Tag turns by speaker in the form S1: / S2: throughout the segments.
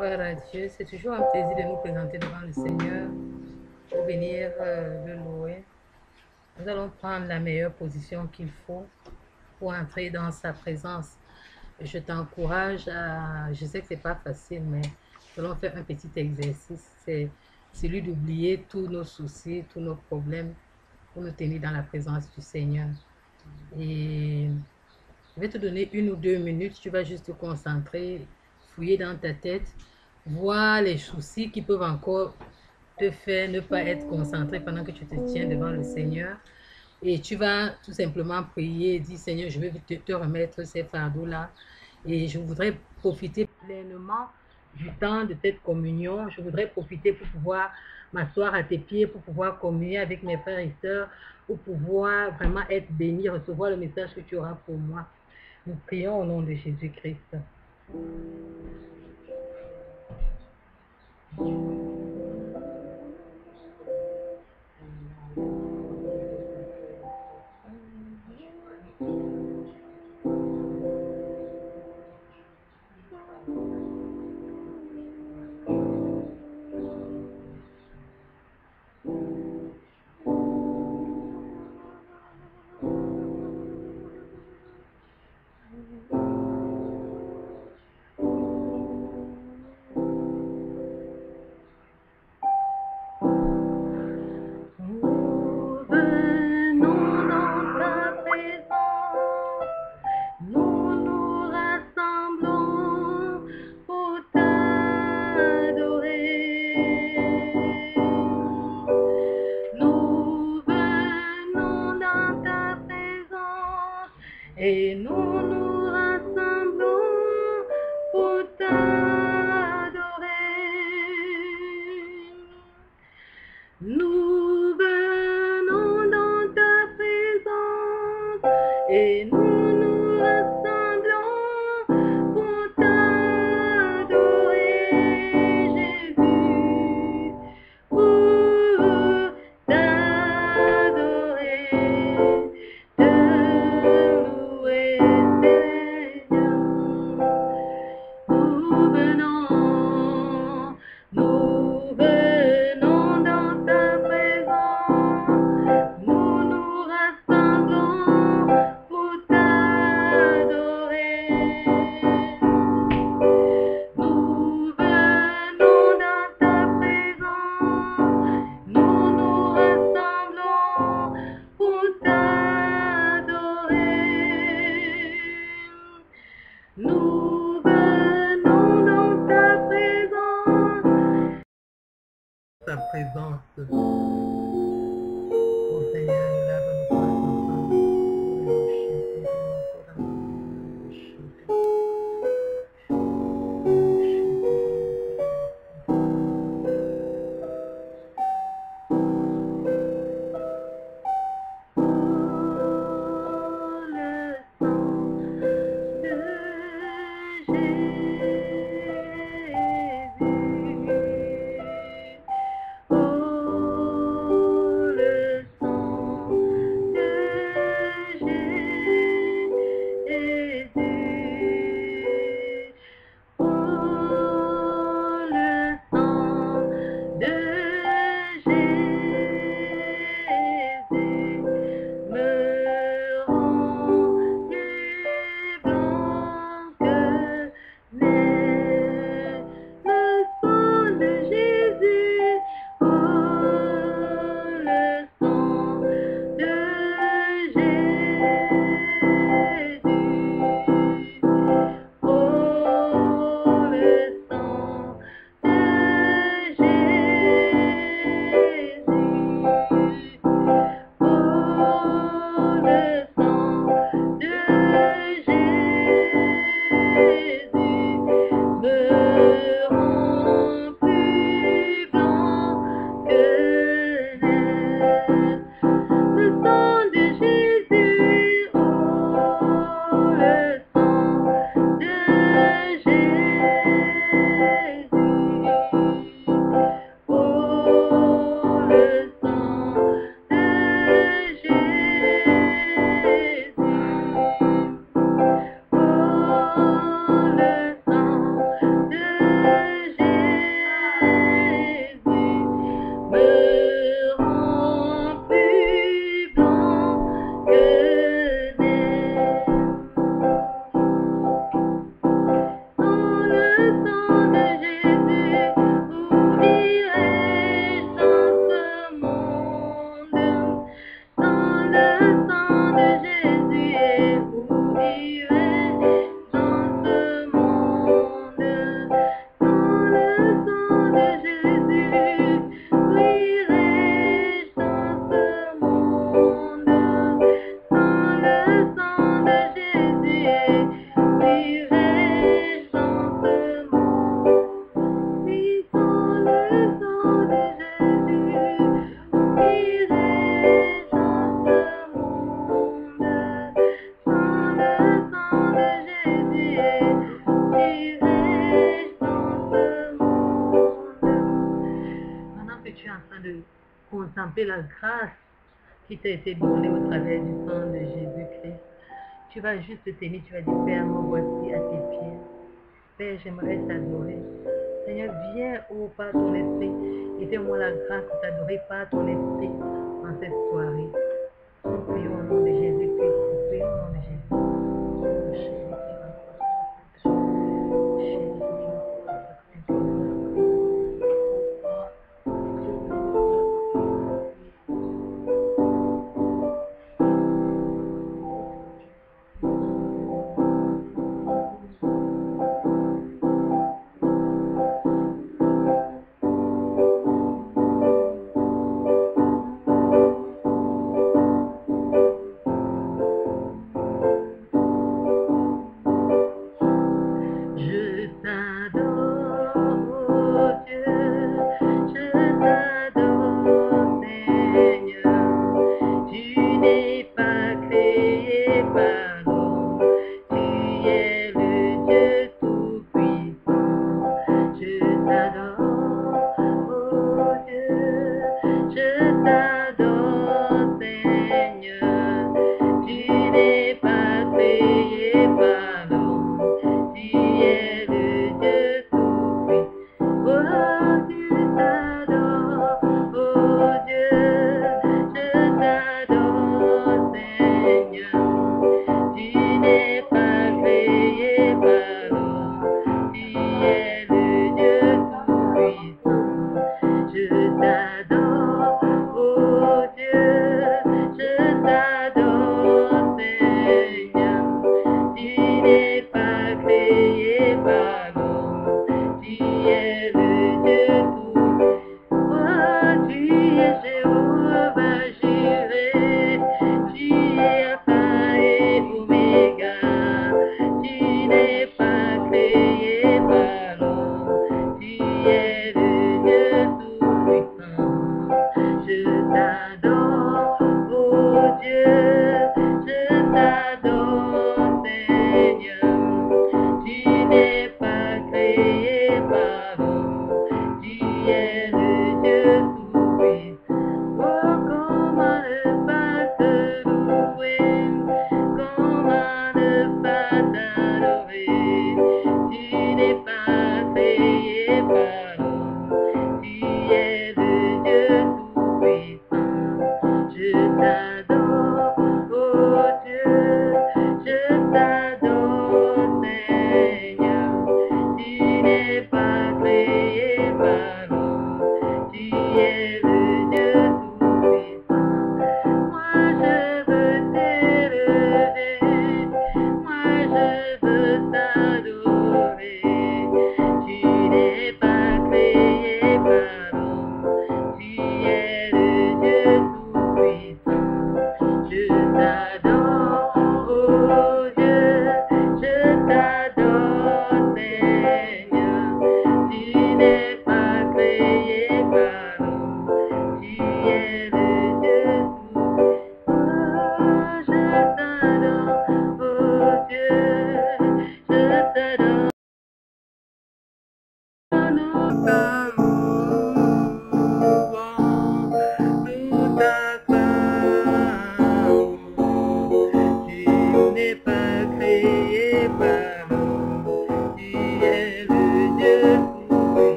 S1: Gloire à Dieu, c'est toujours un plaisir de nous présenter devant le Seigneur pour venir le louer. Nous allons prendre la meilleure position qu'il faut pour entrer dans sa présence. Je t'encourage à, je sais que c'est pas facile, mais nous allons faire un petit exercice. C'est celui d'oublier tous nos soucis, tous nos problèmes pour nous tenir dans la présence du Seigneur. Et je vais te donner 1 ou 2 minutes, tu vas juste te concentrer, fouiller dans ta tête, voir les soucis qui peuvent encore te faire ne pas être concentré pendant que tu te tiens devant le Seigneur. Et tu vas tout simplement prier et dire, Seigneur, je vais te remettre ces fardeaux-là. Et je voudrais profiter pleinement du temps de cette communion. Je voudrais profiter pour pouvoir m'asseoir à tes pieds, pour pouvoir communier avec mes frères et sœurs, pour pouvoir vraiment être béni, recevoir le message que tu auras pour moi. Nous prions au nom de Jésus-Christ. contempler la grâce qui t'a été donnée au travers du sang de Jésus-Christ. Tu vas juste te tenir, tu vas dire, Père, me voici à tes pieds. Père, j'aimerais t'adorer. Seigneur, viens, oh, par ton esprit, et fais-moi la grâce de t'adorer par ton esprit en cette soirée. Nous prions au nom de Jésus-Christ. Nous prions au nom de Jésus.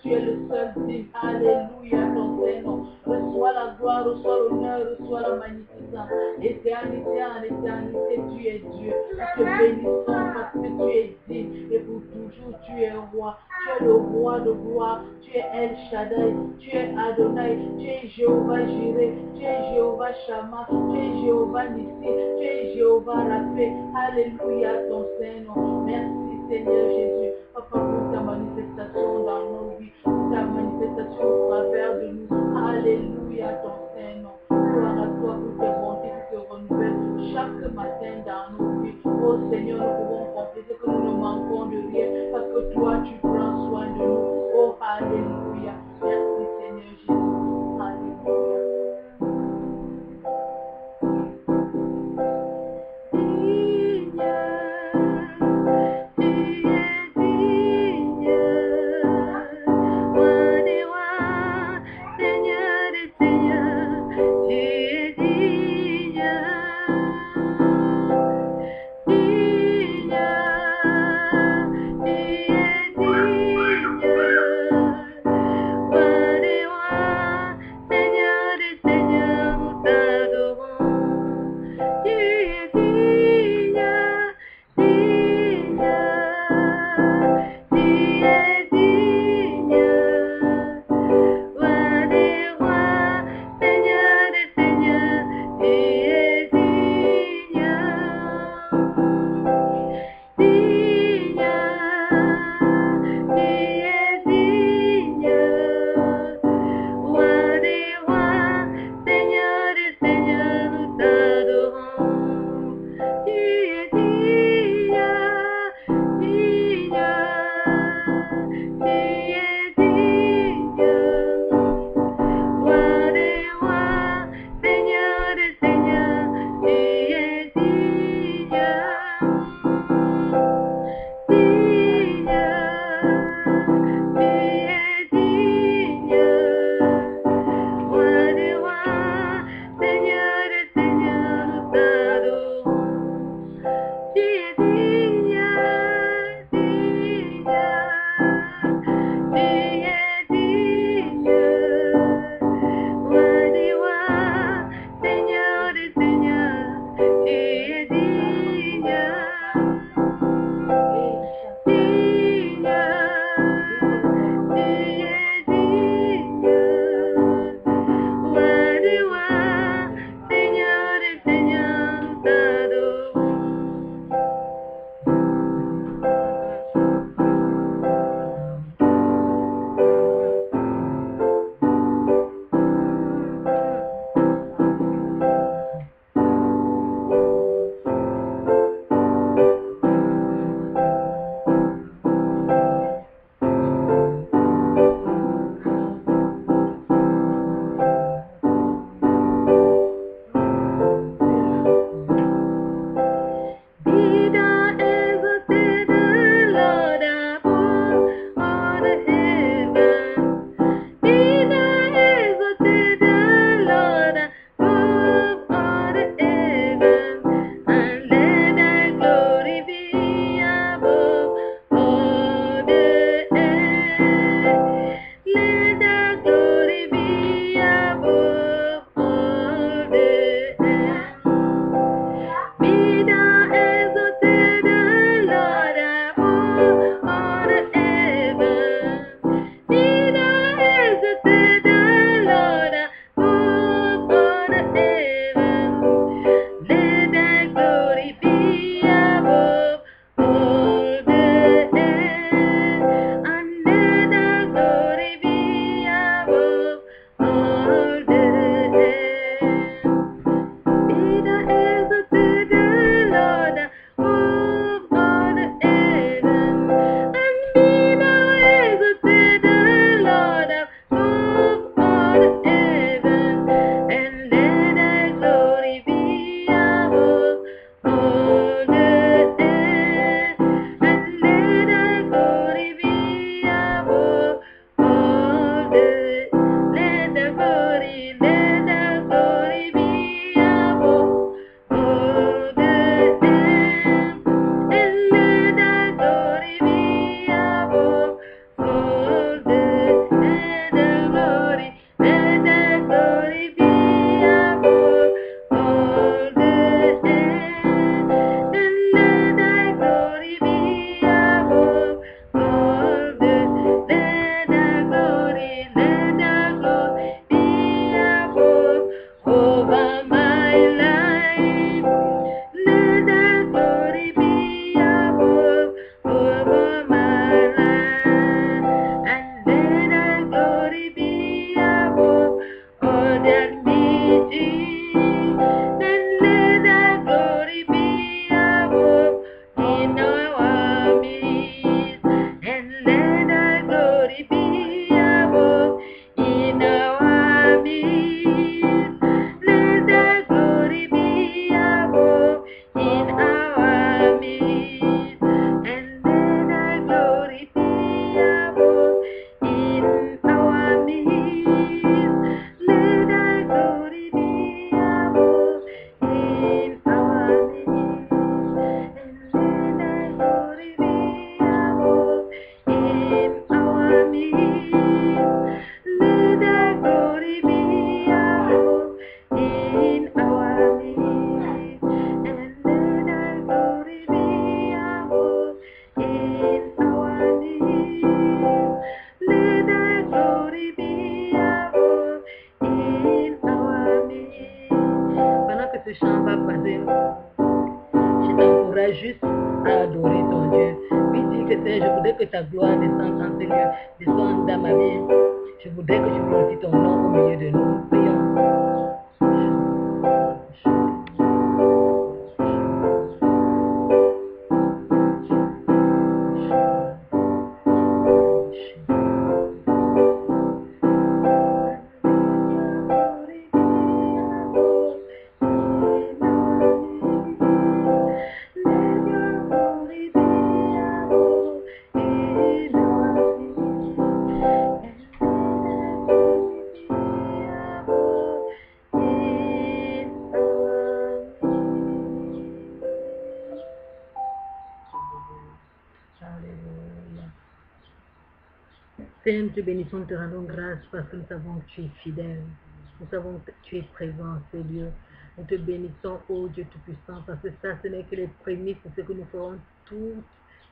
S2: tu es le seul digne. Alléluia, ton Saint-Nom. Reçois la gloire, reçois l'honneur, reçois la magnificence. Éternité en éternité, tu es Dieu. Nous te bénissons parce que tu es digne et pour toujours tu es roi. Tu es le roi de gloire, tu es El Shaddai, tu es Adonai, tu es Jéhovah Jireh, tu es Jéhovah Shammah, tu es Jéhovah Nissi, tu es Jéhovah Rapha. Alléluia, ton Saint-Nom. Merci Seigneur Jésus, Papa, pour ta manifestation dans nos vies, pour ta manifestation au travers de nous. Alléluia, ton Saint-Nom. Gloire à toi pour tes bontés qui se renouvellent chaque matin dans nos vies. Oh Seigneur, nous pouvons confesser que nous ne manquons de rien parce que toi, tu prends soin de nous. Oh, Alléluia. Merci Seigneur Jésus. Alléluia.
S1: Then let thy glory be above in our midst. And let thy glory be above in our midst. Let thy glory be above in our midst. And let thy glory be above in our midst. Let thy glory be above in our midst. And let thy glory be above in our midst. Let thy glory be above in our midst. And let thy glory be above in our midst. Let thy glory be above in our midst. Pendant que ce chant va passer, je t'encourage juste à adorer ton Dieu. Puis dis que Seigneur, je voudrais que ta gloire descende en ce lieu, descende dans ma vie. Je voudrais que tu glorifies ton nom au milieu de nous. Nous prions. Seigneur, nous te bénissons, nous te rendons grâce parce que nous savons que tu es fidèle. Nous savons que tu es présent, Seigneur. Nous te bénissons, ô Dieu Tout-Puissant, parce que ça, ce n'est que les prémices de ce que nous ferons toute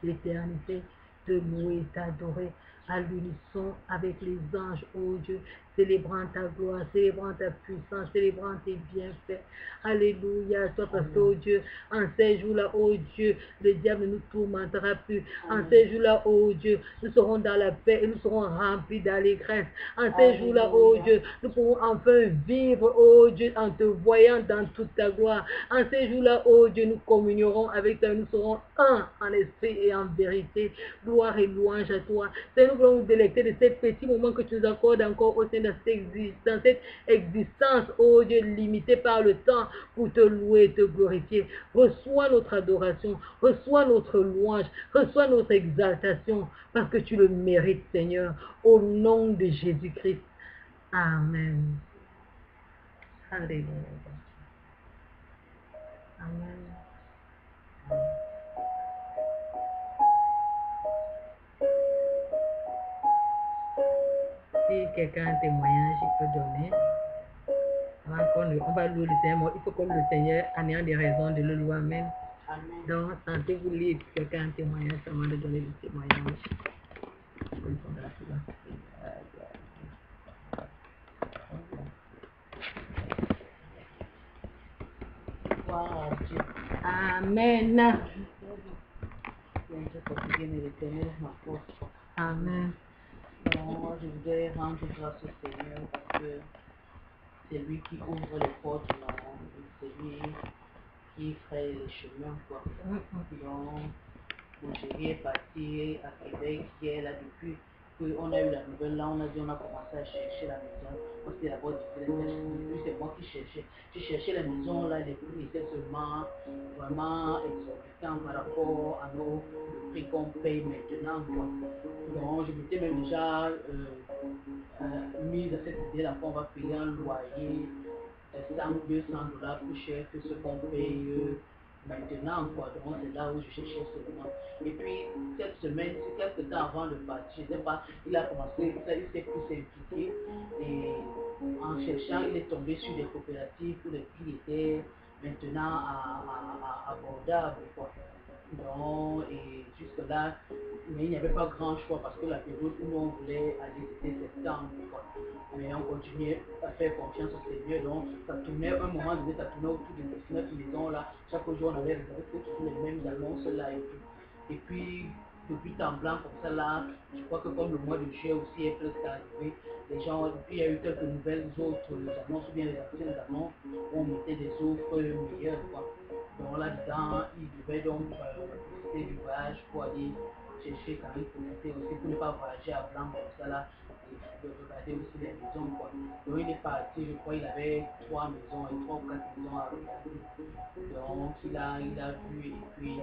S1: l'éternité, te louer, t'adorer à l'unisson avec les anges, ô Dieu, célébrant ta gloire, célébrant ta puissance, célébrant tes bienfaits. Alléluia, toi parce que, ô Dieu, en ces jours-là, ô Dieu, le diable ne nous tourmentera plus. En ces jours-là, ô Dieu, nous serons dans la paix et nous serons remplis d'allégresse. En ces jours-là, ô Dieu, nous pourrons enfin vivre, ô Dieu, en te voyant dans toute ta gloire. En ces jours-là, ô Dieu, nous communierons avec toi, nous serons un en esprit et en vérité. Gloire et louange à toi. Seigneur, nous voulons nous délecter de ces petits moments que tu nous accordes encore au sein de dans cette existence, ô Dieu, limitée par le temps, pour te louer et te glorifier. Reçois notre adoration, reçois notre louange, reçois notre exaltation, parce que tu le mérites, Seigneur, au nom de Jésus-Christ. Amen. Alléluia. Amen. Si quelqu'un a un témoignage, il peut donner. On va louer le Seigneur. Il faut que le Seigneur en ait des raisons de le louer. Amen.
S2: Amen.
S1: Donc, sentez-vous libre. Quelqu'un a un témoignage, seulement de donner le témoignage.
S2: Gloire à Dieu.
S1: Amen.
S2: Dieu quotidien et l'éternel, ma force.
S1: Amen.
S2: Donc, je voudrais rendre grâce au Seigneur parce que c'est lui qui ouvre les portes, c'est lui qui ferait les chemins, quoi. Donc, mon chéri est parti à Québec hier, là, depuis qu'on a eu la nouvelle, là, on a dit, on a commencé à chercher la maison. Moi, c'était d'abord difficile, depuis c'est moi qui cherchais. Je cherchais la maison, là, les prix étaient seulement vraiment exorbitants par rapport à nos prix qu'on paye maintenant, quoi. Donc, je m'étais même déjà mise à cette idée-là qu'on va payer un loyer de 100 ou 200 $ plus cher que ce qu'on paye maintenant, quoi. Donc, c'est là où je cherchais seulement. Et puis, cette semaine, c'est quelques temps avant de partir, je sais pas, il a commencé, il s'est plus impliqué. Et en cherchant, il est tombé sur des coopératives où les prix étaient maintenant abordables, quoi. Donc, et jusque-là, mais il n'y avait pas grand choix parce que la période où on voulait aller, c'était septembre, quoi. Mais on continuait à faire confiance au Seigneur. Donc, ça tournait, un moment donné, ça tournait autour de 19 maisons là. Chaque jour, on avait réservé toujours les mêmes annonces là et tout. Et puis, depuis temps blanc comme ça là, je crois que comme le mois de juillet aussi est presque arrivé, les gens, il y a eu quelques nouvelles autres annonces, ou bien les anciennes annonces, où on mettait des offres meilleures, quoi. Donc là-dedans, ils devaient donc profiter du voyage pour aller chercher quand même profiter aussi pour ne pas voyager à blanc comme ça là, et de regarder aussi les maisons, quoi. Donc il est parti, je crois il avait 3 maisons et 3 ou 4 maisons à regarder. Donc il a vu, et puis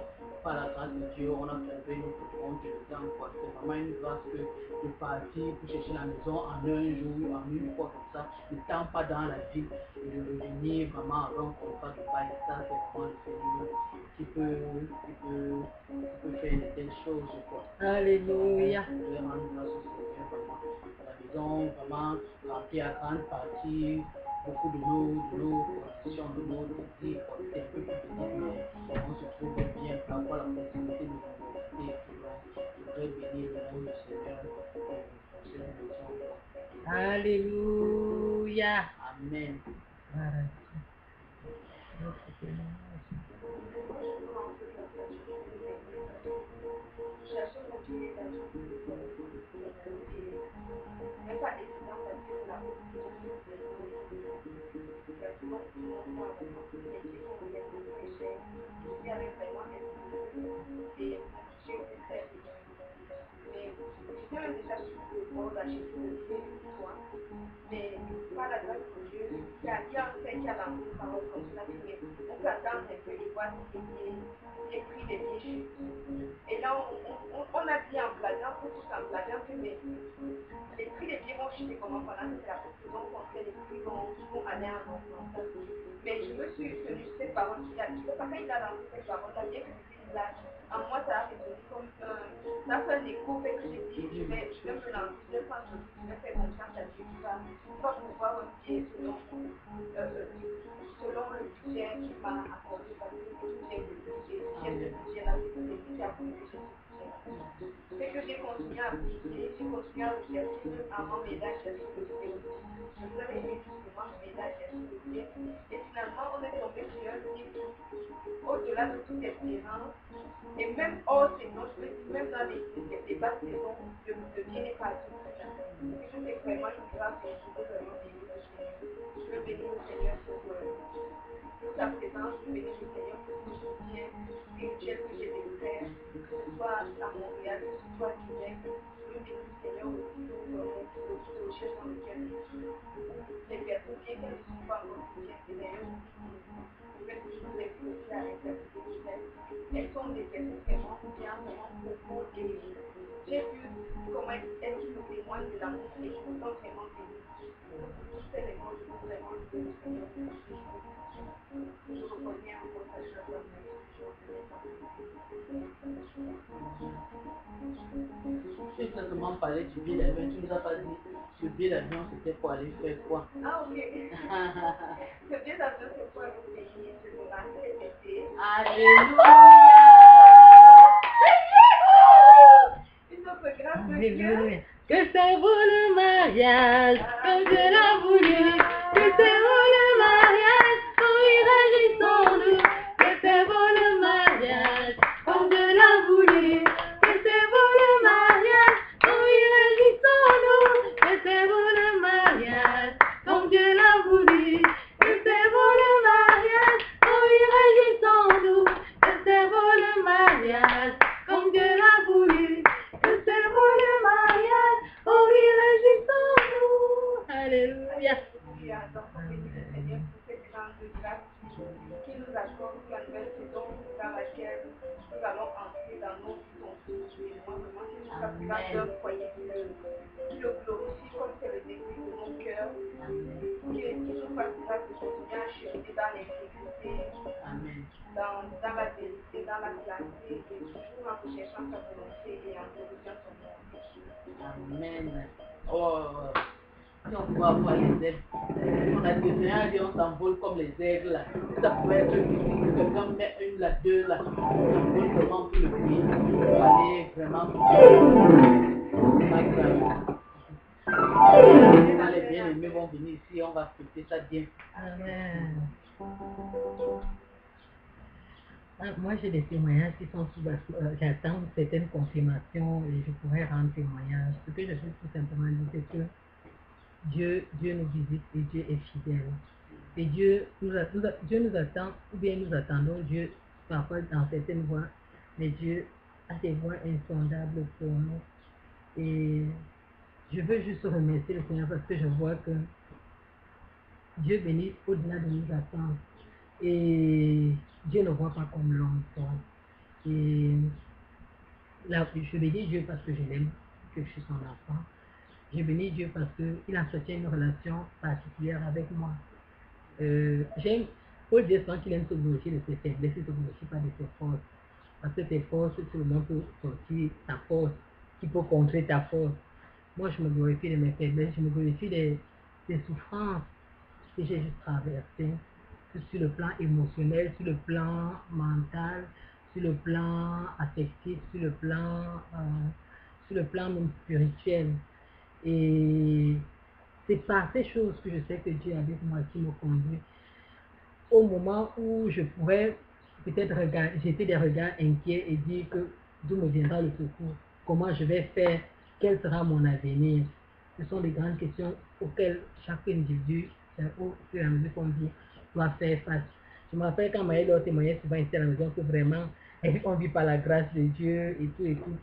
S2: par la grâce de Dieu, on a trouvé notre compte dedans, quoi. C'est vraiment une grâce que de partir pour chercher la maison en un jour, en une fois comme ça, n'étant pas dans la ville, et de revenir vraiment avant qu'on ne fasse pas. Et ça, c'est vraiment le Seigneur qui peut faire de telles choses, quoi.
S1: Alléluia.
S2: Je voudrais rendre grâce au Seigneur, vraiment. La maison, vraiment, remplie à grande partie, beaucoup de nos conditions, de nos désirs, quoi. C'est un peu plus petit, mais on se trouve bien pour avoir la possibilité de profiter. Et donc, je voudrais bénir le nom du Seigneur pour cette maison, quoi.
S1: Alléluia.
S2: Amen.
S1: Voilà. Notre témoignage.
S3: Mais par la grâce de Dieu, il y a un fait qui a lancé une parole comme ça, qui est, on peut attendre un peu et voir si les prix des billets chutent. Et là, on a dit en blaguant, tous en blaguant, que mais les prix des billets vont chuter comment pendant que c'est la saison qu'on fait, les prix vont aller en augmentant. Mais je me suis tenue sur cette parole qu'il a dit, parce que quand il a lancé cette parole-là, bien que c'était une blague, en moi ça a résonné comme ça fait un écho, fait que j'ai dit, je vais me lancer, je vais prendre, je vais faire confiance à Dieu qui va pouvoir me guider selon le budget qu'il m'a accordé, parce que j'ai le budget, si j'ai ce budget-là, c'est lui qui a voulu que j'ai ce budget-là. C'est que j'ai continué à prier, j'ai continué à rechercher, même avant m'aider à chercher le budget aussi. Je voulais réussir justement m'aider à chercher le budget. Et finalement, on est tombé sur un site au-delà de toute espérance. Et même hors saison, je veux dire, même dans les basses saisons, le bien n'est pas tout présent. Et que c'est vraiment une grâce et je veux vraiment bénir le Seigneur. Je veux bénir le Seigneur pour sa présence, je veux bénir le Seigneur pour son soutien spirituel que j'ai des frères, que ce soit à Montréal, que ce soit à Québec. Je veux bénir le Seigneur aussi pour le projet dans lequel je suis. Les personnes, bien qu'elles ne sont pas encore chrétiennes, c'est d'ailleurs je vais toujours les pousser à interpréter les textes. Elles sont des personnes vraiment bien, vraiment profondes et j'ai vu comment elles qui nous témoignent de l'amour et je me sens vraiment bénie. Donc pour tous ces éléments, je veux vraiment louer le Seigneur pour ce jour. Je reconnais encore sa chose dans ma vie, je reconnais sa
S2: Tu as seulement parlé du billet d'avion, tu ne nous as pas dit ce billet d'avion c'était pour aller faire quoi.
S3: Ah ok. Ce billet d'avion c'est pour aller au pays, je me marie cet été.
S2: Alléluia.
S3: Une autre grâce de
S1: Alléluia.
S3: Dieu.
S1: Que c'est vous le mariage, comme Dieu l'a voulu. Que c'est vous le mariage, oui, réjouissons-nous. Que c'est vous le mariage, comme Dieu l'a voulu. Que c'est vous le mariage, oui, réjouissons-nous. Que c'est vous le mariage, comme Dieu l'a voulu. Que c'est vous le mariage, oui, réjouissons-nous. Que c'est vous le mariage, comme Dieu l'a voulu. Que c'est vous le mariage, oui, réjouissons-nous. Alléluia.
S3: Alléluia. Donc, on bénit le Seigneur pour cette grande grâce qui nous accorde pour la nouvelle saison dans laquelle nous allons entrer dans nos vies continuellement. Vraiment, qu'il nous fasse d'un foyer qui le glorifie comme c'est le désir de nos cœurs. Qu'il nous fasse grâce de continuer à cheminer dans l'intégrité, dans la vérité, dans la clarté et toujours en recherchant sa volonté et en glorifiant son nom.
S2: Amen. Oh, si on pouvait avoir les ailes, on a dit, on s'envole comme les aigles là. Ça pourrait être que quelqu'un met une là, deux là, on s'envole vraiment pour le pays, pour aller vraiment c'est pas grave. Quand les bien-aimés vont venir ici, on va fêter ça bien.
S1: Amen. Moi, j'ai des témoignages qui sont sous j'attends certaines confirmations et je pourrais rendre témoignage. Ce que je veux tout simplement dire, c'est que Dieu nous visite et Dieu est fidèle. Et Dieu nous attend, ou bien nous attendons Dieu parfois dans certaines voies, mais Dieu a des voies insondables pour nous. Et je veux juste remercier le Seigneur parce que je vois que Dieu bénit au-delà de nos attentes. Et Dieu ne voit pas comme l'homme voit. Et là, je bénis Dieu parce que je l'aime, que je suis son enfant. Je bénis Dieu parce qu'il entretient une relation particulière avec moi. J'aime, Paul dit souvent qu'il aime se glorifier de ses faiblesses, il ne se glorifie pas de ses forces. Parce que tes forces, tout le monde peut sortir ta force, qui peut contrer ta force. Moi, je me glorifie de mes faiblesses, je me glorifie des souffrances que j'ai juste traversées, sur le plan émotionnel, sur le plan mental, sur le plan affectif, sur le plan même spirituel. Et c'est par ces choses que je sais que Dieu est avec moi qui me conduit. Au moment où je pourrais peut-être jeter des regards inquiets et dire que d'où me viendra le secours, comment je vais faire, quel sera mon avenir. Ce sont des grandes questions auxquelles chaque individu, au fur et à mesure qu'on vit, doit faire face. Je me rappelle quand Maëlle a témoigné souvent ici à la maison que vraiment, on vit par la grâce de Dieu et tout et tout.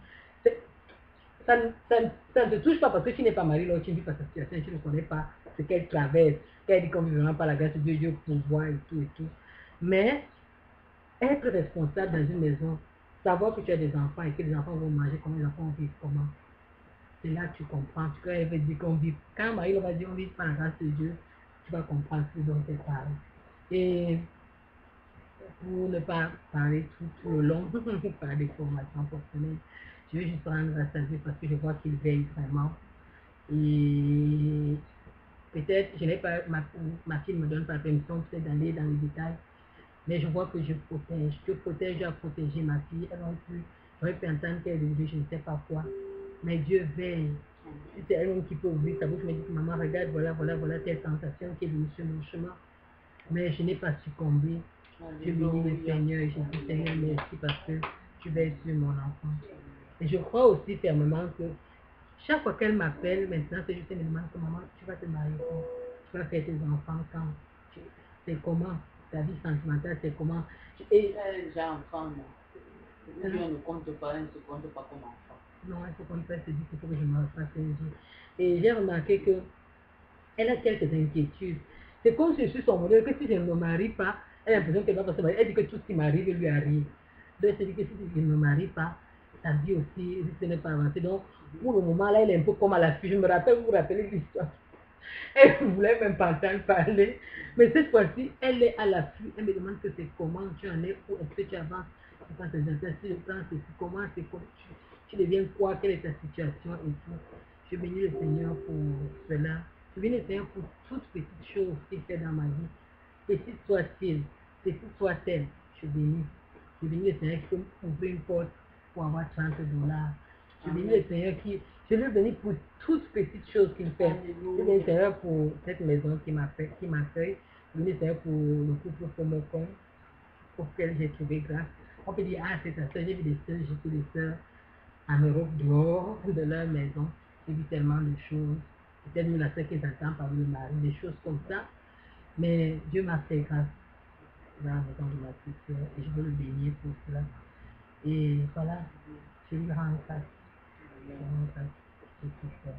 S1: Ça, ça ne te touche pas parce que tu n'es pas marié, là, tu ne vis pas sa situation, tu ne connais pas ce qu'elle traverse. Qu'elle dit qu'on vit vraiment par la grâce de Dieu, Dieu pouvoir et tout et tout. Mais être responsable dans une maison, savoir que tu as des enfants et que les enfants vont manger, comment les enfants vivent, comment. C'est là que tu comprends. Quand elle veut dire qu'on vit, quand Marie va dire qu'on vit par la grâce de Dieu, tu vas comprendre ce dont elle parle. Et pour ne pas parler tout le long, par des formations personnelles, je vais juste rendre grâce à Dieu parce que je vois qu'il veille vraiment. Et peut-être, je n'ai pas, ma fille ne me donne pas permission peut-être d'aller dans les détails, mais je vois que je protège. Je protège, je dois protéger ma fille. Elle non plus, j'aurais pu entendre qu'elle est je ne sais pas quoi. Mais Dieu veille. Si c'est elle-même qui peut ouvrir sa bouche, me dit, maman, regarde, voilà telle tentation qui est venue sur mon chemin. Mais je n'ai pas succombé. Je bénis le Seigneur et je dis, Seigneur, merci parce que tu veilles sur mon enfant. Et je crois aussi fermement que chaque fois qu'elle m'appelle, maintenant, c'est juste une demande que maman, tu vas te marier quand? Tu vas faire tes enfants quand? C'est comment? Ta vie sentimentale, c'est comment? Et
S2: J'ai enfant, non. Ou bien on ne compte pas, elle ne se compte pas comme enfant.
S1: non, elle se compte pas, elle se dit qu'il faut que je me refasse un jour. Et j'ai remarqué que elle a quelques inquiétudes. C'est comme si je suis son modèle, que si je ne me marie pas, elle a l'impression qu'elle va pas se marier. Elle dit que tout ce qui m'arrive lui arrive. Donc elle se dit que si je ne me marie pas, sa vie aussi risque de ne pas avancer. Donc pour le moment là, elle est un peu comme à l'affût. Je me rappelle, vous vous rappelez l'histoire. Elle ne voulait même pas entendre parler. Mais cette fois-ci, elle est à l'affût. Elle me demande que c'est comment tu en es, où est-ce que tu avances. Si je prends ceci, comment c'est, tu deviens quoi, quelle est ta situation et tout. Je bénis le Seigneur pour cela. Je bénis le Seigneur pour toutes petites choses qu'il fait dans ma vie. Petite soit-il, petite soit-elle, je bénis. Je bénis le Seigneur qui peut ouvrir une porte pour avoir 30 dollars. Je bénis le Seigneur je le bénis pour toutes petites choses qu'il fait. Je bénis le Seigneur pour cette maison qui m'accueille. Je bénis le Seigneur pour le couple Pomocon, auquel j'ai trouvé grâce. On peut dire, ah, c'est ta soeur, j'ai vu des soeurs, j'ai vu des soeurs en Europe dehors de leur maison. J'ai vu tellement de choses. Peut-être même la soeur qu'ils entendent parler de mari, des choses comme ça. Mais Dieu m'a fait grâce dans la maison de ma petite soeur et je veux le bénir pour cela. Et voilà, je lui rends grâce. Je lui rends grâce pour tout ça.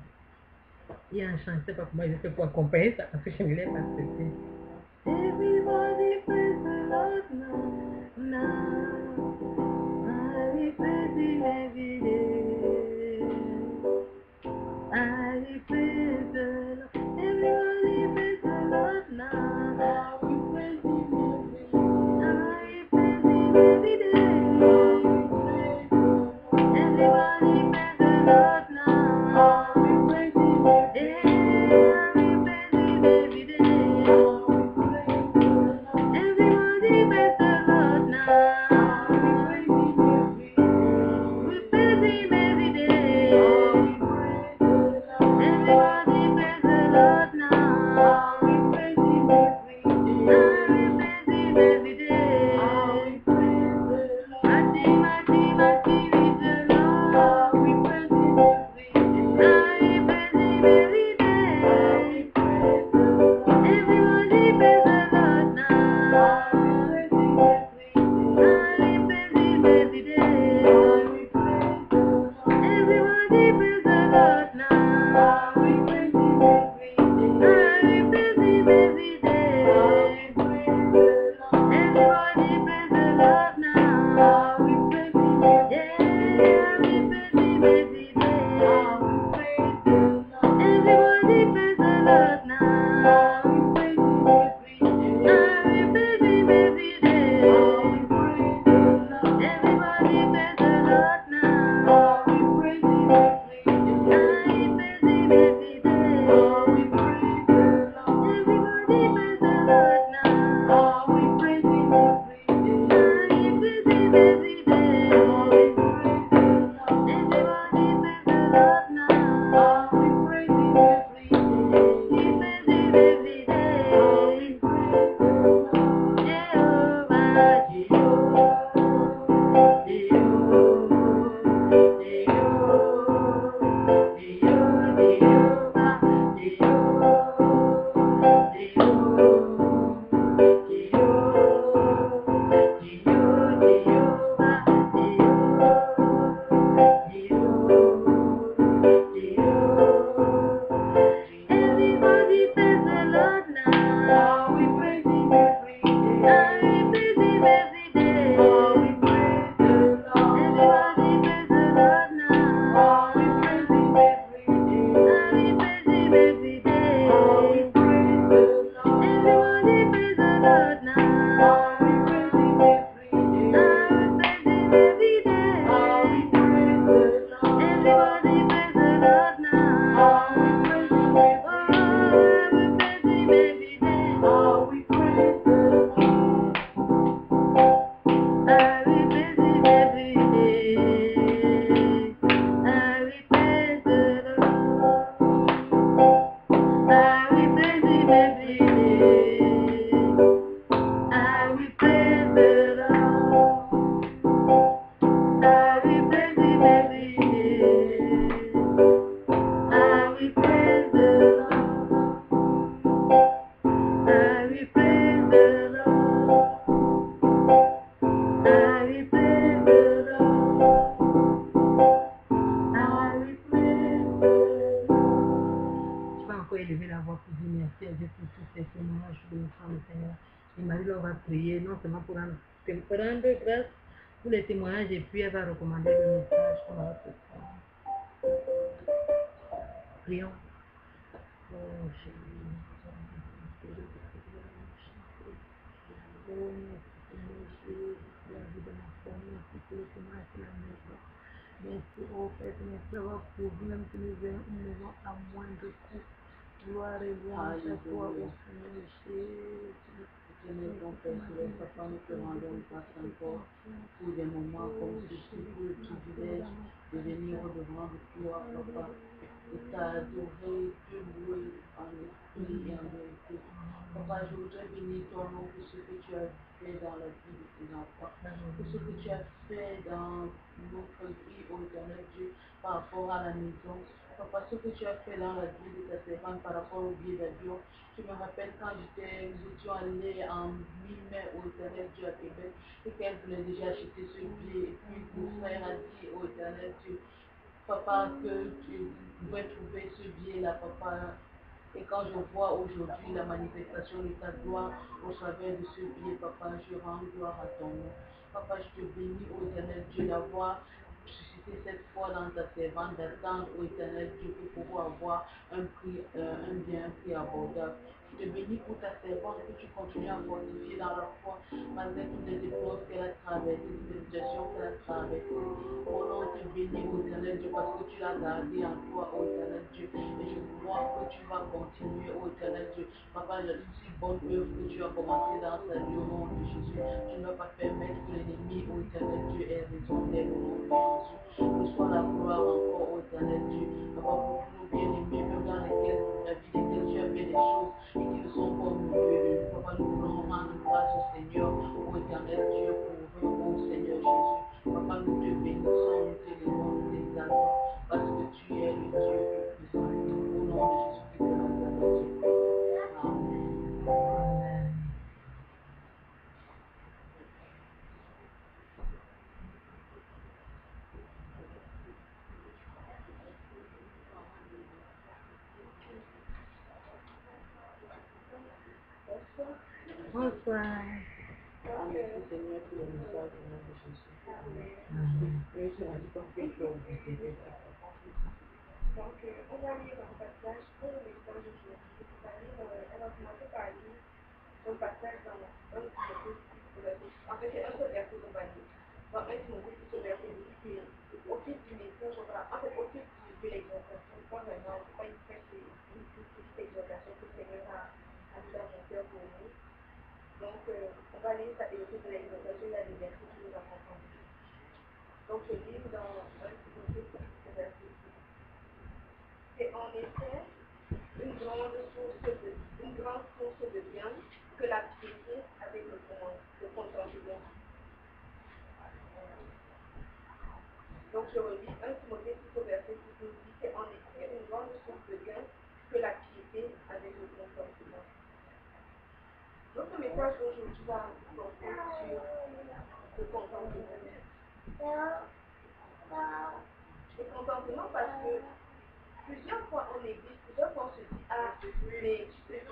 S1: Il y a un chant, je ne sais pas comment je fais pour accompagner ça parce que je ne l'ai pas accepté. Everybody praise the Lord now, now. I praise him every day. I praise the Lord. Everybody praise the Lord now. We praise him every day. I praise him every day. Everybody praise the Lord now. We praise him every day. We praise him every day. Everybody praise the Lord now. encore élevé la voix pour dire merci à Dieu pour tous ces témoignages de notre femme, Seigneur. Il m'a dit, on va prier, non seulement pour rendre grâce pour les témoignages, et puis elle va recommander le message qu'on va se faire. Prions. Oh, Jésus. Oh, merci Seigneur Jésus, pour la vie de ma famille, merci pour le témoignage de la maison. Merci, oh Père, merci d'avoir pourvu même que nous ayons une maison à moindre coût. Gloire et louange à toi, oh Seigneur Jésus.
S2: Seigneur, ton Père céleste, papa, nous te rendons grâce encore pour des moments comme ceci, pour le privilège de venir au-devant de toi, papa, de t'adorer, de louer en esprit et en vérité. Papa, je voudrais bénir ton nom pour ce que tu as fait dans la vie de tes enfants, pour ce que tu as fait dans notre vie, ô éternel Dieu, par rapport à la maison. Papa, ce que tu as fait dans la vie de ta servante par rapport au billet d'avion, je me rappelle quand nous étions allés en mi-mai au éternel Dieu à Québec et qu'elle voulait déjà acheter ce billet. Et puis mon frère a dit au éternel Dieu, papa, que tu pouvais trouver ce billet-là, papa. Et quand je vois aujourd'hui la manifestation de ta gloire au travers de ce billet, papa, je rends gloire à ton nom. Papa, je te bénis, ô éternel Dieu, d'avoir suscité cette foi dans ta servante, d'attendre, ô éternel Dieu, pour pouvoir avoir un prix abordable. Je te bénis pour ta servante, que tu continues à fortifier dans la foi, malgré toutes les épreuves qu'elle a traversées, toutes les situations qu'elle a traversées. Oh non, je te bénis, ô éternel Dieu, parce que tu l'as gardée en toi, ô éternel Dieu. Et je crois que tu vas continuer, ô éternel Dieu. Papa, il y a une si bonne œuvre que tu as commencé dans sa vie au nom de Jésus. Tu ne vas pas permettre que l'ennemi, ô éternel Dieu, ait raison d'elle au nom de Jésus. Reçois la gloire encore, ô éternel Dieu. Papa, pour tous nos bien-aimés, même dans la vie desquels tu as fait des choses et qui ne sont pas au milieu de nous. Papa, nous voulons rendre grâce au Seigneur, ô éternel Dieu, pour eux, ô Seigneur Jésus. Papa, nous te bénissons, nous t'élévons, nous t'exaltons, parce que tu es le Dieu le plus saint. Au nom de Jésus-Christ de Nazareth, j'ai prié. Amen.
S1: Amen.
S3: Bonsoir.
S1: Bonsoir.
S2: Ah, merci Seigneur pour le message au nom de Jésus.
S1: Amen.
S2: Oui, c'est un peu que je dois vous aider.
S3: Donc, on va lire un passage pour le message d'aujourd'hui. C'est-à-dire, on va commencer par lire un passage dans 1 Timothée 6, verset. En fait, c'est un seul verset qu'on va lire. Dans 1 Timothée 6, verset 10, et au titre du message, on va, en fait, au titre de l'exhortation, pas vraiment, c'est pas une prêche, c'est une petite exhortation que le Seigneur a mis dans mon cœur pour nous. Donc, on va lire ça et au titre de l'exhortation, il y a des versets qui nous accompagnent. Donc, je lis dans 1 Timothée 6, verset 10. C'est en effet une grande source de bien que la piété avec le contentement. Donc je relis 1 Timothée 6 au verset 6 nous dit, c'est en effet une grande source de bien que la piété avec le contentement. Notre message aujourd'hui va porter sur le contentement. Le contentement parce que plusieurs fois en église, plusieurs fois on se dit, ah, mais tu sais,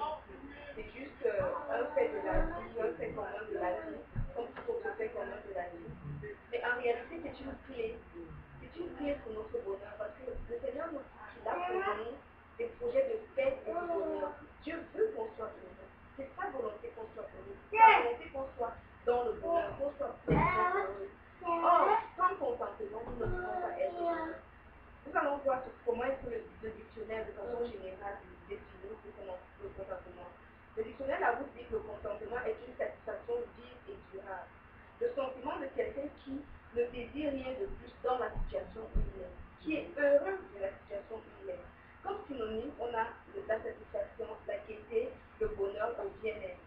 S3: c'est juste un fait de la vie, un fait commun de la vie, comme tout autre fait commun de la vie. Mais en réalité, c'est une clé. C'est une clé pour notre bonheur parce que le Seigneur nous dit qu'il a pour nous des projets de paix et de bonheur. Dieu veut qu'on soit heureux. C'est sa volonté qu'on soit heureux. C'est sa volonté qu'on soit dans le bonheur, qu'on soit pleinement heureux. Or, sans contentement, nous ne pouvons pas être heureux. Nous allons voir comment est-ce que le dictionnaire de façon générale définit le contentement. Le dictionnaire la vous dit que le contentement est une satisfaction vive et durable. Le sentiment de quelqu'un qui ne désire rien de plus dans la situation où il est, qui est heureux de la situation où il est. Comme synonyme, on a la satisfaction, la gaieté, le bonheur, le bien-être.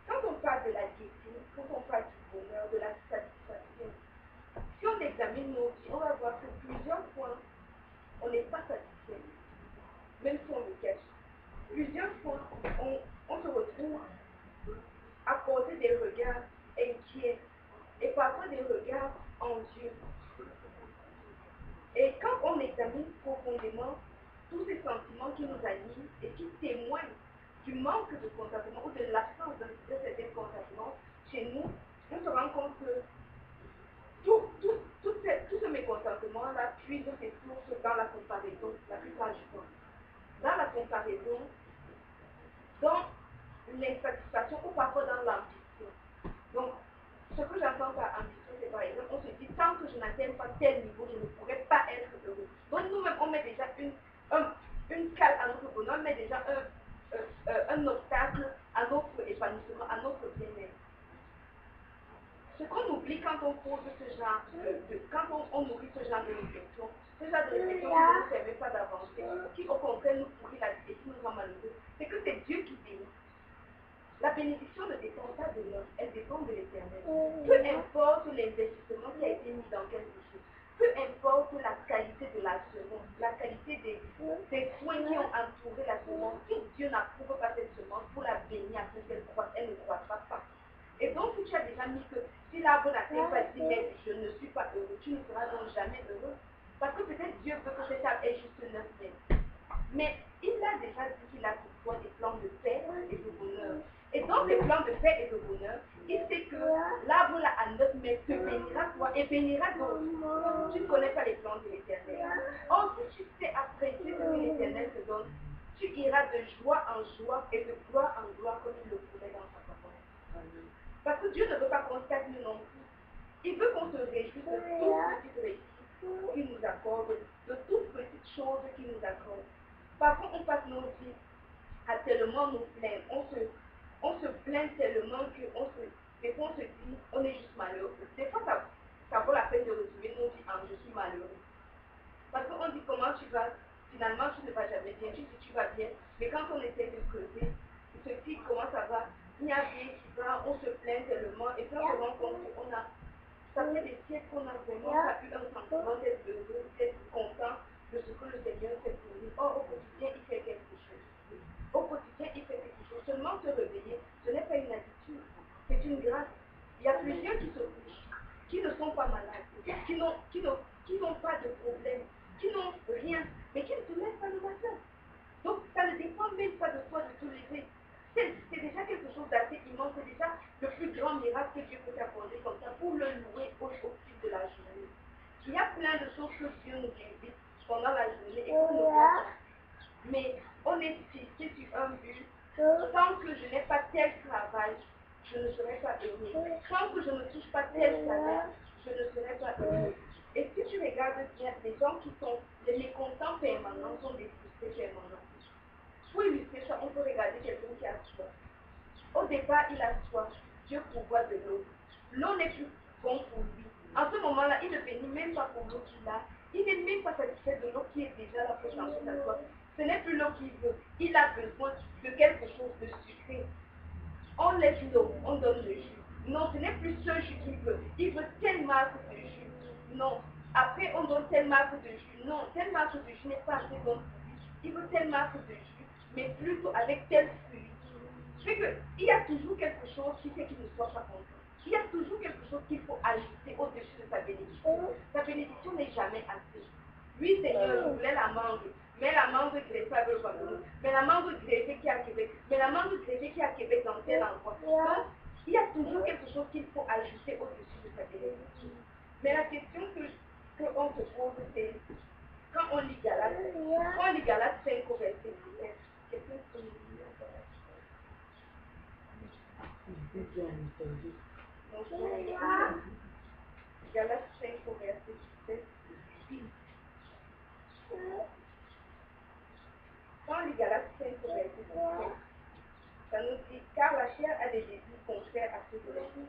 S3: Quand on parle de la gaieté, quand on parle du bonheur, de la satisfaction, si on examine nos vies, on va voir que plusieurs fois, on n'est pas satisfait, même si on le cache. Plusieurs fois, on se retrouve à poser des regards inquiets et parfois des regards envieux. Et quand on examine profondément tous ces sentiments qui nous animent et qui témoignent du manque de contentement ou de l'absence de certains contentements chez nous, on se rend compte que tout ce mécontentement-là puise ses sources dans la comparaison, la plupart du temps. Dans la comparaison, dans l'insatisfaction ou parfois dans l'ambition. Donc, ce que j'entends par ambition, c'est par exemple, on se dit, tant que je n'atteins pas tel niveau, je ne pourrais pas être heureux. Donc, nous-mêmes, on met déjà une cale à notre bonheur, on met déjà un obstacle à notre épanouissement, à notre bien-être. Ce qu'on oublie quand on pose ce genre quand on nourrit ce genre de réflexion, ce genre de réflexion qui ne nous permet pas d'avancer, qui au contraire nous pourrit la vie et qui nous rend malheureux, c'est que c'est Dieu qui bénit. La bénédiction ne dépend pas de l'homme, elle dépend de l'Éternel. Peu importe l'investissement qui a été mis dans quelque chose, peu importe la qualité de la semence, la qualité des soins qui ont entouré la semence, si Dieu n'approuve pas cette semence pour la bénir après qu'elle croisse, elle ne croîtra pas. Et donc, si tu as déjà mis que si l'arbre n'atteint pas 10 mètres, je ne suis pas heureux, tu ne seras donc jamais heureux. Parce que peut-être Dieu veut que cet arbre ait juste 9 mètres. Mais il a déjà dit qu'il a pour toi des plans de paix et de bonheur. Et dans ces plans de paix et de bonheur, il sait que l'arbre là à 9 mètres te bénira toi et bénira d'autres. Tu ne connais pas les plans de l'Éternel. Or, si tu sais apprécier ce que l'Éternel te donne, tu iras de joie en joie et de gloire en gloire comme il le promet dans sa parole. Parce que Dieu ne veut pas qu'on stagne non plus. Il veut qu'on se réjouisse de toutes petites réussites qu'il nous accorde, de toutes petites choses qu'il nous accorde. Parfois, on passe nos vies à tellement nous plaindre. On se plaint tellement des fois on se dit, on est juste malheureux. Des fois, ça vaut la peine de résumer nos vies en je suis malheureux. Parce qu'on dit comment tu vas, finalement tu ne vas jamais bien, tu dis tu vas bien, mais quand on essaie de creuser, on se dit comment ça va, il y a bien, on se plaint tellement, et puis on se rend compte qu'on a, ça fait des siècles qu'on a vraiment pas eu un sentiment d'être heureux, d'être content de ce que le Seigneur fait pour nous. Or, au quotidien, il fait quelque chose. Au quotidien, il fait quelque chose. Seulement se réveiller, ce n'est pas une attitude, c'est une grâce. Il y a plusieurs qui se couchent, qui ne sont pas malades, qui n'ont pas de problème, qui n'ont rien, mais qui ne se lèvent pas le matin. Donc, ça ne dépend même pas de toi de te lever. C'est déjà quelque chose d'assez immense, c'est déjà le plus grand miracle que Dieu peut t'accorder comme ça pour le louer au fil de la journée. Il y a plein de choses que Dieu nous invite pendant la journée et qu'on ne voit pas. Mais on est fixé sur un but. Tant que je n'ai pas tel travail, je ne serai pas heureux. Tant que je ne touche pas tel salaire, je ne serai pas heureux. Et si tu regardes bien, les gens qui sont les mécontents permanents sont des frustrés permanents. Pour illustrer ça, on peut regarder quelqu'un qui a soif. Au départ, il a soif. Dieu pourvoit de l'eau. L'eau n'est plus bon pour lui. En ce moment-là, il ne bénit même pas pour l'eau qu'il a. Il n'est même pas satisfait de l'eau qui est déjà là pour changer sa soif. Ce n'est plus l'eau qu'il veut. Il a besoin de quelque chose de sucré. On laisse l'eau, on donne le jus. Non, ce n'est plus ce jus qu'il veut. Il veut telle marque de jus. Non. Après, on donne telle marque de jus. Non, telle marque de jus n'est pas assez bonne pour lui. Il veut telle marque de jus, mais plutôt avec tel fruit. C'est qu'il y a toujours quelque chose qui fait qu'il ne soit pas content. Il y a toujours quelque chose qu'il faut ajouter au-dessus de sa bénédiction. Sa bénédiction n'est jamais assez. Oui, Seigneur, je voulais la mangue. Mais la mangue greffée avec le Guadeloupe. Mais la mangue greffée qui est à Québec. Mais la mangue greffée qui est à Québec dans tel endroit. Donc, il y a toujours quelque chose qu'il faut ajouter au-dessus de sa bénédiction. Mais la question qu'on se pose, c'est quand on lit Galates 5 au verset 17, quelqu'un peut nous lire Galates 5 au verset 17. Quand on lit Galates 5 au verset 17, ça nous dit, car la chair a des désirs contraires à ceux de l'esprit,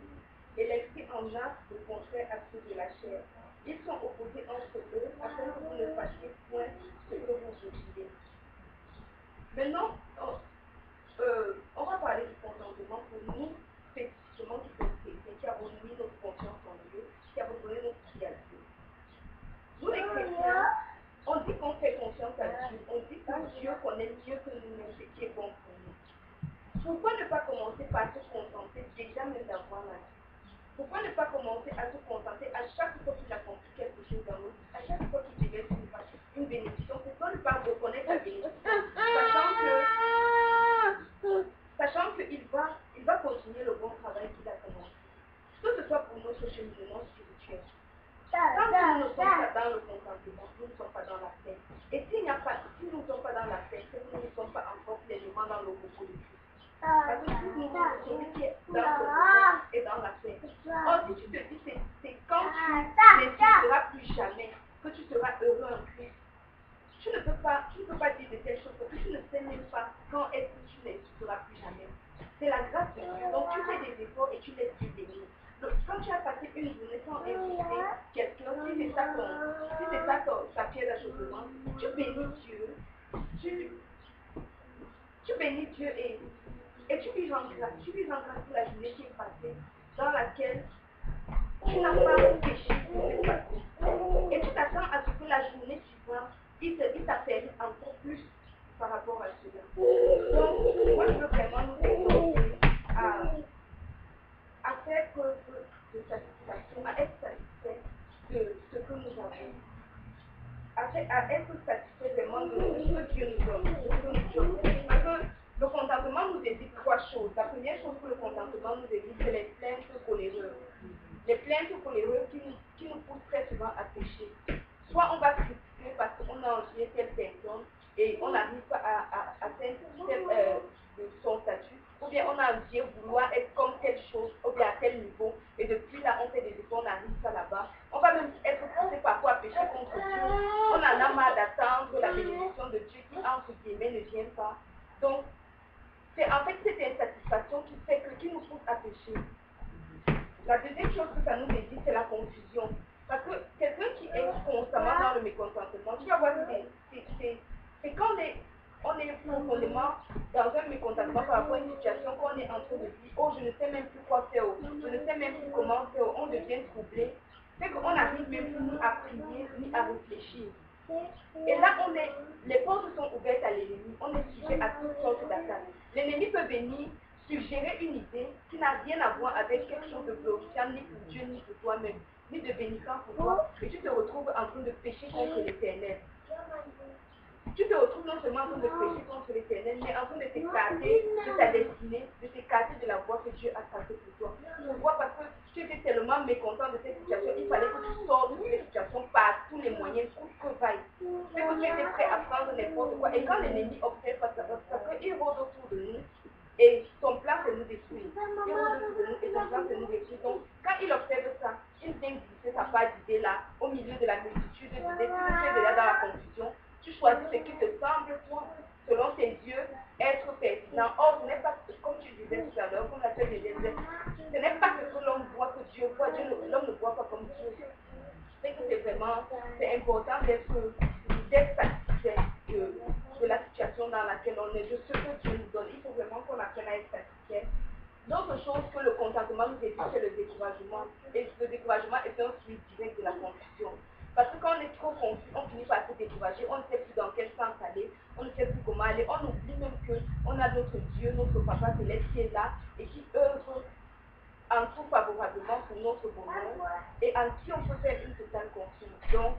S3: et l'esprit en a de contraires à ceux de la chair. Ils sont opposés entre eux, afin que vous ne fassiez point ce que vous voudriez. Maintenant, on va parler du contentement pour nous, spécifiquement, qui sommes chrétiens, qui avons mis notre confiance en Dieu, qui avons donné notre vie à Dieu. Nous, les chrétiens, on dit qu'on fait confiance à Dieu, on dit que Dieu connaît mieux que nous-mêmes ce qui est bon pour nous. Pourquoi ne pas commencer par se contenter déjà même d'avoir la vie? Pourquoi ne pas commencer à se contenter à chaque fois qu'il accomplit quelque chose dans notre vie, à chaque fois qu'il déverse une bénédiction? Pourquoi ne pas reconnaître avec la bénédiction, sachant qu'il va continuer le bon travail qu'il a commencé. Que ce soit pour notre cheminement spirituel. Tant que nous ne sommes pas dans le contentement, nous ne sommes pas dans la paix. Et si nous ne sommes pas dans la paix, c'est que nous ne sommes pas encore pleinement dans le repos de Christ. Parce que si nous sommes celui qui est dans le repos et dans la paix. Or, si tu te dis, c'est quand tu n'existeras plus jamais que tu seras heureux en Christ. Tu ne peux pas dire de telles choses parce que tu ne sais même pas quand est-ce que tu n'existeras plus jamais. C'est la grâce de Dieu. Donc tu fais des efforts et tu laisses Dieu bénir. Donc quand tu as passé une journée sans inviter quelqu'un, si c'est ça ta pierre d'achoppement, tu bénis Dieu. Tu bénis Dieu et tu lui rends grâce. Tu lui rends grâce pour la journée qui est passée, dans laquelle tu n'as pas péché pour cette passée. Et tu t'attends à ce que la journée suivante, il t'appelle encore plus par rapport à cela. Donc, moi je veux vraiment nous exhorter à faire preuve de satisfaction, à être satisfait de ce que nous avons. À être satisfait vraiment de ce que Dieu nous donne, de ce que nous sommes. Parce que le contentement nous évite trois choses. La première chose que le contentement nous évite, c'est les plaintes coléreuses. Les plaintes coléreuses qui nous poussent très souvent à pécher. Soit on va critiquer parce qu'on a envié telle personne et on n'arrive pas à atteindre son statut, ou bien on a envié vouloir être comme telle chose, ou bien à tel niveau, et depuis là on fait des efforts, on n'arrive pas là-bas. On va même être poussé parfois à pécher contre Dieu. On en a marre d'attendre la bénédiction de Dieu qui, entre guillemets, ne vient pas. Donc, c'est en fait cette insatisfaction qui nous pousse à pécher. La deuxième chose que ça nous évite, c'est la confusion. Parce que quelqu'un qui est constamment dans le mécontentement, tu vas voir que c'est quand on est profondément dans un mécontentement par rapport à une situation qu'on est en train de dire, oh je ne sais même plus quoi faire, je ne sais même plus comment faire, on devient troublé. C'est qu'on n'arrive même plus ni à prier, ni à réfléchir. Et là, les portes sont ouvertes à l'ennemi, on est sujet à toutes sortes d'attaques. L'ennemi peut venir suggérer une idée qui n'a rien à voir avec quelque chose de glorifiant, ni pour Dieu, ni pour toi-même, ni de bénéfice pour toi, et tu te retrouves en train de pécher contre l'Éternel. Tu te retrouves non seulement en train de pécher contre l'Éternel, mais en train de t'écarter de ta destinée, de t'écarter de la voie que Dieu a tracée pour toi. Pourquoi? Parce que tu étais tellement mécontent de cette situation, il fallait que tu sortes de cette situation par tous les moyens, coûte que vaille. C'est que tu étais prêt à prendre n'importe quoi. Et quand l'ennemi observe, parce qu'il rôde autour de nous, et son plan c'est nous détruire. Il rôde autour de nous et son plan c'est nous détruire. Donc, quand il observe ça, il vient glisser sa part d'idées là, au milieu de la multitude d'idées, tu es déjà dans la confusion. Tu choisis ce qui te semble pour, selon tes yeux, être pertinent. Or, ce n'est pas, comme tu disais tout à l'heure, comme la sœur disait, ce n'est pas ce que l'homme voit que Dieu voit. L'homme ne voit pas comme Dieu. C'est que c'est important d'être satisfait de la situation dans laquelle on est, de ce que Dieu nous donne. Il faut vraiment qu'on apprenne à être satisfait. L'autre chose que le contentement nous évite, c'est le découragement. Et le découragement est un suivi direct de la confusion. Parce que quand on est trop confus, on finit par se décourager, on ne sait plus dans quel sens aller, on ne sait plus comment aller, on oublie même qu'on a notre Dieu, notre Papa Céleste qui est là et qui œuvre en tout favorablement pour notre bonheur et en qui on peut faire une totale confiance. Donc,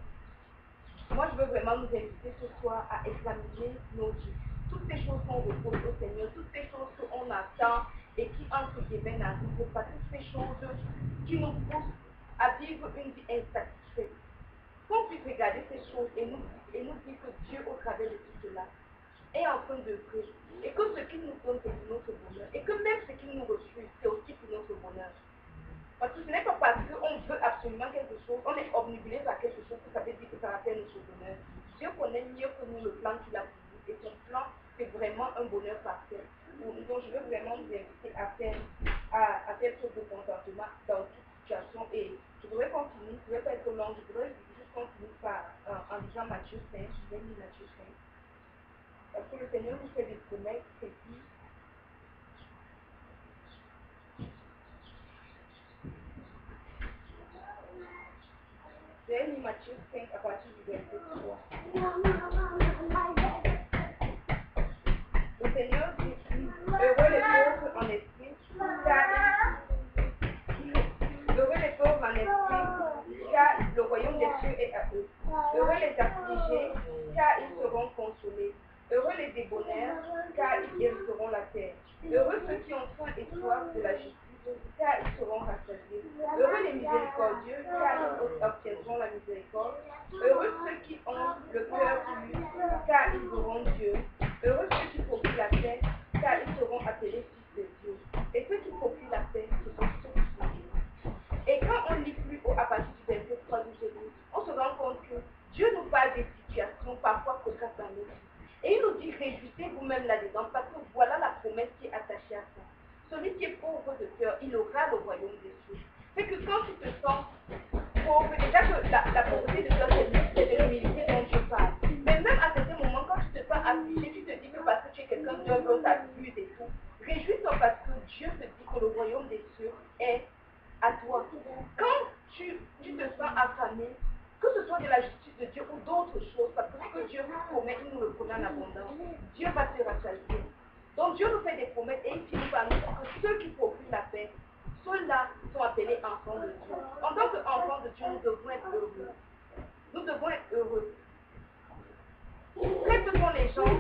S3: moi je veux vraiment nous inviter ce soir à examiner nos vies. Toutes ces choses qu'on repose au Seigneur, toutes ces choses qu'on attend et qui entre guillemets n'arrivent pas, toutes ces choses qui nous poussent à vivre une vie insatisfaite. Qu'on puisse regarder ces choses et nous dire que Dieu, au travers de tout cela, est en train de créer. Et que ce qu'il nous donne, c'est pour notre bonheur. Et que même ce qu'il nous refuse, c'est aussi pour notre bonheur. Parce que ce n'est pas parce qu'on veut absolument quelque chose, on est obnubilé par quelque chose que ça veut dire que ça va faire notre bonheur. Dieu connaît mieux que nous le plan qu'il a pour nous. Et son plan, c'est vraiment un bonheur parfait. Donc je veux vraiment vous inviter à faire chose de contentement dans toute situation. Et je voudrais continuer, je ne vais pas être long, je voudrais juste continuer en disant Matthieu 5, je vais lire Matthieu 5. Parce que le Seigneur nous fait des promesses précises. Je vais lire Matthieu 5 à partir du verset 3. Le Seigneur dit, heureux les pauvres en esprit, car le royaume des cieux est à eux. Heureux les affligés, car ils seront consolés. bonheur, car ils hériteront la terre. Heureux ceux qui ont faim et soif de la justice, car ils seront rassasiés. Heureux les miséricordieux, car ils obtiendront la miséricorde. Heureux ceux qui ont le cœur pur, car ils auront Dieu. Heureux ceux qui procurent la paix, car ils seront appelés fils de Dieu. Et ceux qui procurent la paix, ce sont ceux qui sont heureux. Et quand on lit plus haut à partir du verset 3 du Jésus, on se rend compte que Dieu nous parle des situations parfois cocasses dans notre vie. Et il nous dit, réjouissez-vous même là-dedans, parce que voilà la promesse qui est attachée à ça. Celui qui est pauvre de cœur, il aura le royaume des cieux. C'est que quand tu te sens pauvre, déjà que la pauvreté de cœur, c'est de l'humilité dont Dieu parle. Mais même à certains moments, quand tu te sens affligé, tu te dis que parce que tu es quelqu'un d'heureux, tu abuses et tout, réjouis-toi parce que Dieu te dit que le royaume des cieux est à toi. Quand tu te sens affamé, que ce soit de la justice de Dieu ou d'autres choses, parce que ce que Dieu nous promet, il nous le promet en abondance, Dieu va te rassasier. Donc Dieu nous fait des promesses et il finit par nous dire que ceux qui procurent la paix, ceux-là sont appelés enfants de Dieu. En tant qu'enfants de Dieu, nous devons être heureux. Nous devons être heureux. Quels sont les gens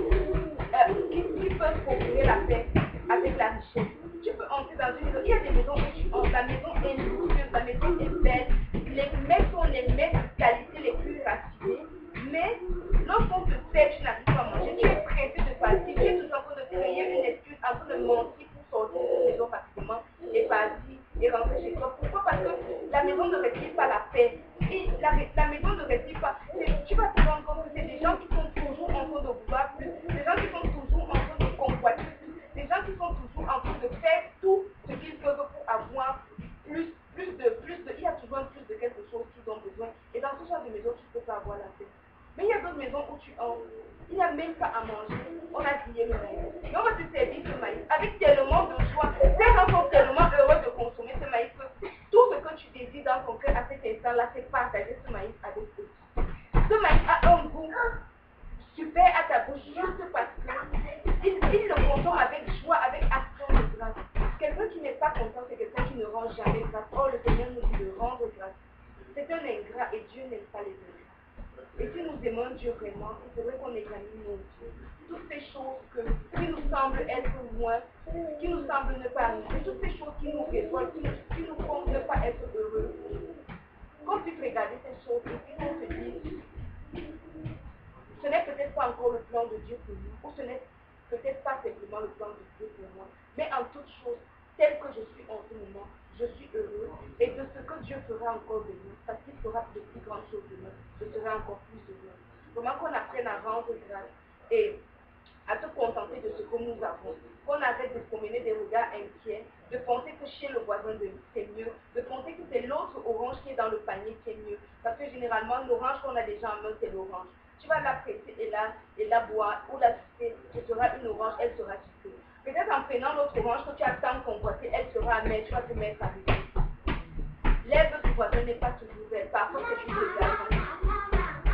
S3: qui peuvent procurer la paix avec la richesse? Tu peux entrer dans une maison, il y a des maisons où tu entres, la maison est luxueuse, la maison est belle, les mecs sont les mecs de qualité les plus raffinés, mais lorsqu'on te paie, tu n'arrives pas à manger, tu es pressé de partir, tu es toujours en train de créer une excuse, en train de mentir pour sortir de cette maison facilement et partir et rentrer chez toi. Pourquoi? Parce que la maison ne respire pas la paix. Et la maison ne respire pas. Tu vas te rendre compte que c'est des gens qui sont toujours en train de vouloir plus, des gens qui sont toujours en train de convoiter plus, des gens qui sont toujours en train de faire tout ce qu'ils peuvent pour avoir plus de, il y a toujours un plus de quelque chose qu'ils ont besoin. Et dans ce genre de maison, tu ne peux pas avoir la paix. Mais il y a d'autres maisons où tu entres, il n'y a même pas à manger. On a grillé le maïs. Et on va te servir ce maïs avec tellement de joie. Ces gens sont tellement heureux de consommer ce maïs que tout ce que tu désires dans ton cœur à cet instant-là, c'est partager ce maïs avec eux. Ce maïs a un goût super à ta bouche juste parce qu'ils le consomment avec joie, avec action de grâce. Quelqu'un qui n'est pas content, c'est quelqu'un qui ne rend jamais grâce. Or, le Seigneur nous dit de rendre grâce. C'est un ingrat et Dieu n'aime pas les ingrats. Et si nous aimons Dieu vraiment, il faudrait qu'on examine nos vies. Toutes ces choses qui nous semblent être loin, qui nous semblent ne pas arriver, toutes ces choses qui nous révoltent, qui nous font ne pas être heureux. Qu'on puisse regarder ces choses et puis qu'on se dise, ce n'est peut-être pas encore le plan de Dieu pour nous, ou ce n'est peut-être pas simplement le plan de Dieu pour moi, mais en toute chose, tel que je suis en ce moment, je suis heureux, et de ce que Dieu fera encore demain, parce qu'il fera de plus grandes choses demain, je serai encore plus heureux. Vraiment qu'on apprenne à rendre grâce et à se contenter de ce que nous avons, qu'on arrête de promener des regards inquiets, de penser que chez le voisin c'est mieux, de penser que c'est l'autre orange qui est dans le panier qui est mieux, parce que généralement l'orange qu'on a déjà en main c'est l'orange. Tu vas la presser et la boire ou la sucer, ce sera une orange, elle sera sucée. Peut-être en prenant l'autre orange que tu as tant convoité, elle sera amère, tu vas te mettre à rigoler. L'herbe du voisin n'est pas toujours belle, parfois c'est juste le gazon.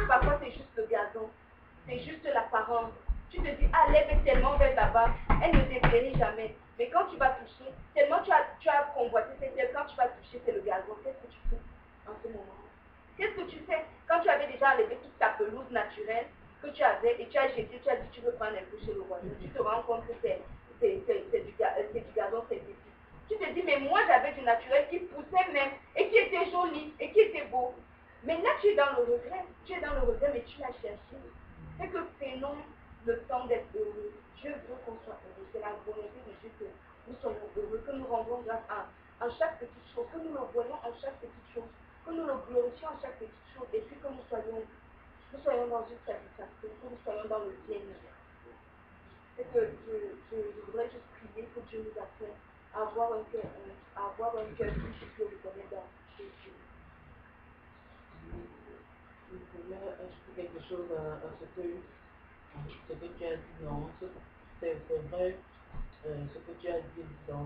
S3: Parfois c'est juste le gazon, c'est juste l'apparence. Tu te dis, ah l'herbe est tellement belle là-bas, elle ne dépérit jamais. Mais quand tu vas toucher, tellement tu as convoité cette herbe, quand tu vas toucher c'est le gazon, qu'est-ce que tu fais en ce moment? Qu'est-ce que tu fais quand tu avais déjà enlevé toute ta pelouse naturelle que tu avais et tu as jeté, tu as dit tu veux prendre un peu chez le voisin, tu te rends compte que c'est du gazon synthétique. Tu te dis, mais moi j'avais du naturel qui poussait même et qui était joli et qui était beau. Mais là tu es dans le regret, mais tu l'as cherché. C'est que prenons le temps d'être heureux. Dieu veut qu'on soit heureux. C'est la volonté de Dieu que nous soyons heureux, que nous rendons grâce à chaque petite chose, que nous le voyons en chaque petite chose, que nous le glorifions en chaque petite chose, et puis que nous soyons dans une satisfaction, que nous soyons dans le bien-être. C'est que je voudrais juste prier que Dieu nous apprenne à avoir un cœur qui puisse le reconnaître dans Jésus.
S2: Je voulais ajouter quelque chose à ce que tu as dit, non, c'est vrai, ce que tu as dit dans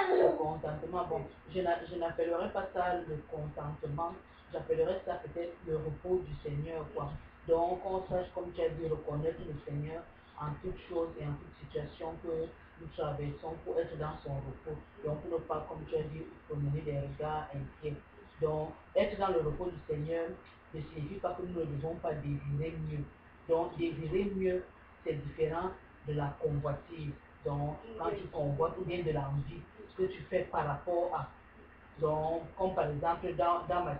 S2: le contentement. Bon, je n'appellerais pas ça le contentement, j'appellerais ça peut-être le repos du Seigneur, quoi. Donc, on sache, comme tu as dit, reconnaître le Seigneur en toute chose et en toute situation que nous traversons pour être dans son repos. Donc, pour ne pas, comme tu as dit, promener des regards inquiets. Donc, être dans le repos du Seigneur, ne signifie pas que nous ne devons pas désirer mieux. Donc, désirer mieux, c'est différent de la convoitise. Donc, quand tu convoites ou bien de l'envie, ce que tu fais par rapport à. Donc, comme par exemple dans ma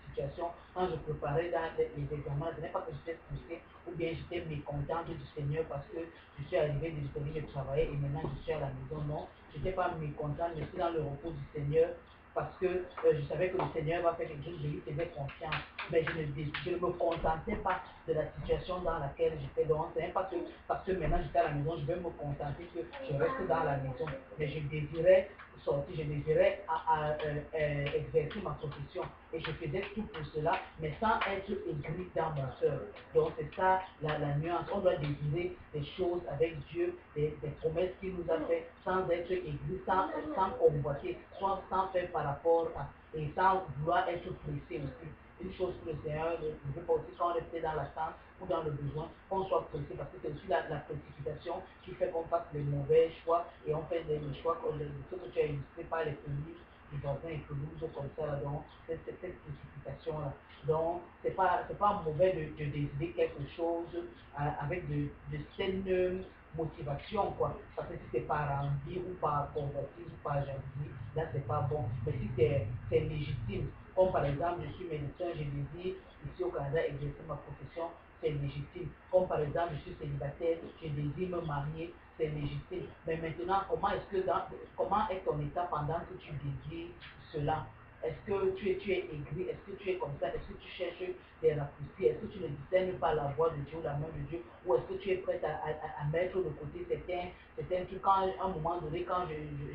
S2: situation, quand je préparais dans les examens, ce n'est pas que j'étais frustrée ou bien j'étais mécontente du Seigneur parce que je suis arrivée de l'extérieur, je travaillais et maintenant je suis à la maison. Non, je n'étais pas mécontente, je suis dans le repos du Seigneur parce que je savais que le Seigneur va faire quelque chose, je lui faisais confiance. Mais je ne me contentais pas de la situation dans laquelle j'étais. Donc, ce n'est pas que parce que maintenant j'étais à la maison, je vais me contenter que je reste dans la maison. Mais je désirais sortir, je désirais exercer ma profession. Et je faisais tout pour cela, mais sans être aigri dans mon cœur. Donc, c'est ça la nuance. On doit désirer des choses avec Dieu, des promesses qu'il nous a faites, sans être aigri, sans convoiter, soit sans faire par rapport à, et sans vouloir être pressé aussi. Une chose que le Seigneur ne veut pas aussi quand on est dans l'attente ou dans le besoin, qu'on soit pressé, parce que c'est aussi la précipitation qui fait qu'on fasse les mauvais choix et on fait des choix comme ce que tu as illustré par les pelouses, les jardins et pelouses comme ça, là, donc c'est cette précipitation-là. Donc, c'est pas mauvais de décider quelque chose avec de saines motivation, quoi. Parce que si c'est par envie ou par convoitise ou par jalousie, là, c'est pas bon. Mais si c'est légitime, comme par exemple, je suis médecin, je désire ici au Canada exercer ma profession, c'est légitime. Comme par exemple, je suis célibataire, je désire me marier, c'est légitime. Mais maintenant, comment est ton état pendant que tu désires cela? Est-ce que tu es aigri? Est-ce que tu es comme ça? Est-ce que tu cherches des raccourcis? Est-ce que tu ne discernes pas la voix de Dieu, la main de Dieu? Ou est-ce que tu es prêt à mettre de côté certains trucs? Quand, à un moment donné, quand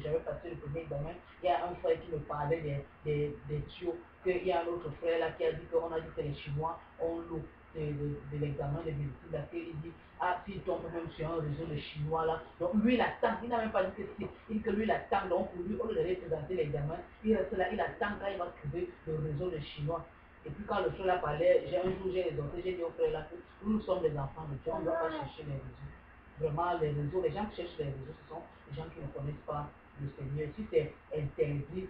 S2: j'avais passé le premier examen, il y a un frère qui me parlait des tuyaux. Il y a un autre frère là qui a dit qu'on a dit que les Chinois ont l'eau de l'examen de médecine. Là, il dit, ah, s'il tombe même sur un réseau de Chinois là, donc lui il attend, il n'a même pas dit que si, il dit que lui il attend, donc pour lui, au lieu d'aller présenter l'examen, il reste là, il attend quand il va trouver le réseau de Chinois. Et puis quand le frère là parlait, un jour j'ai exhorté, j'ai dit au frère là que nous sommes les enfants de Dieu, on ne doit pas chercher les réseaux. Vraiment, les réseaux, les gens qui cherchent les réseaux, ce sont les gens qui ne connaissent pas le Seigneur. Si c'est interdit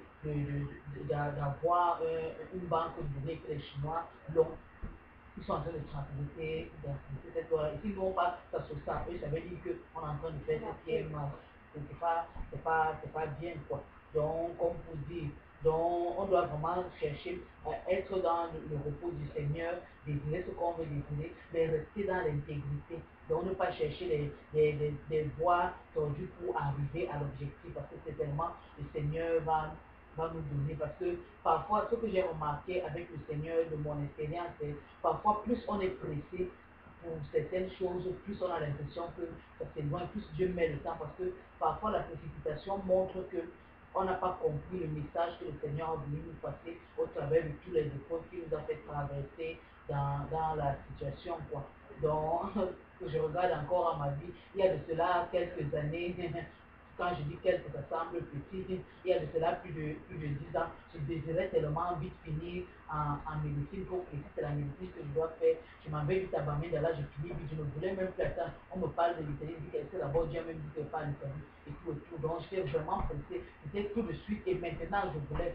S2: d'avoir une banque de données que les Chinois l'ont, ils sont en train de transmettre cette loi. Et s'ils n'ont pas s'associer à eux, ça veut dire qu'on est en train de faire ce qui est mal. C'est pas bien, quoi. Donc, comme vous dites, donc, on doit vraiment chercher à être dans le repos du Seigneur, désirer ce qu'on veut désirer, mais rester dans l'intégrité. Donc, ne pas chercher des voies tordues pour arriver à l'objectif, parce que c'est tellement le Seigneur va nous donner. Parce que parfois, ce que j'ai remarqué avec le Seigneur de mon expérience, c'est parfois plus on est pressé pour certaines choses, plus on a l'impression que ça s'éloigne, plus Dieu met le temps. Parce que parfois la précipitation montre que on n'a pas compris le message que le Seigneur a voulu nous passer au travers de tous les épreuves qu'il nous a fait traverser dans la situation, quoi. Donc, que je regarde encore à ma vie, il y a de cela quelques années, quand je dis quelques, ça semble petit, il y a de cela plus de 10 ans, je désirais tellement vite finir en médecine pour que si c'est la médecine que je dois faire, je m'en vais vite à Bamenda, là je finis vite, je ne voulais même plus attendre, on me parle de l'Italie, je dis est-ce que d'abord Dieu a même dit que pas l'Italie et tout et tout, donc j'étais vraiment pressé, c'était tout de suite et maintenant je voulais.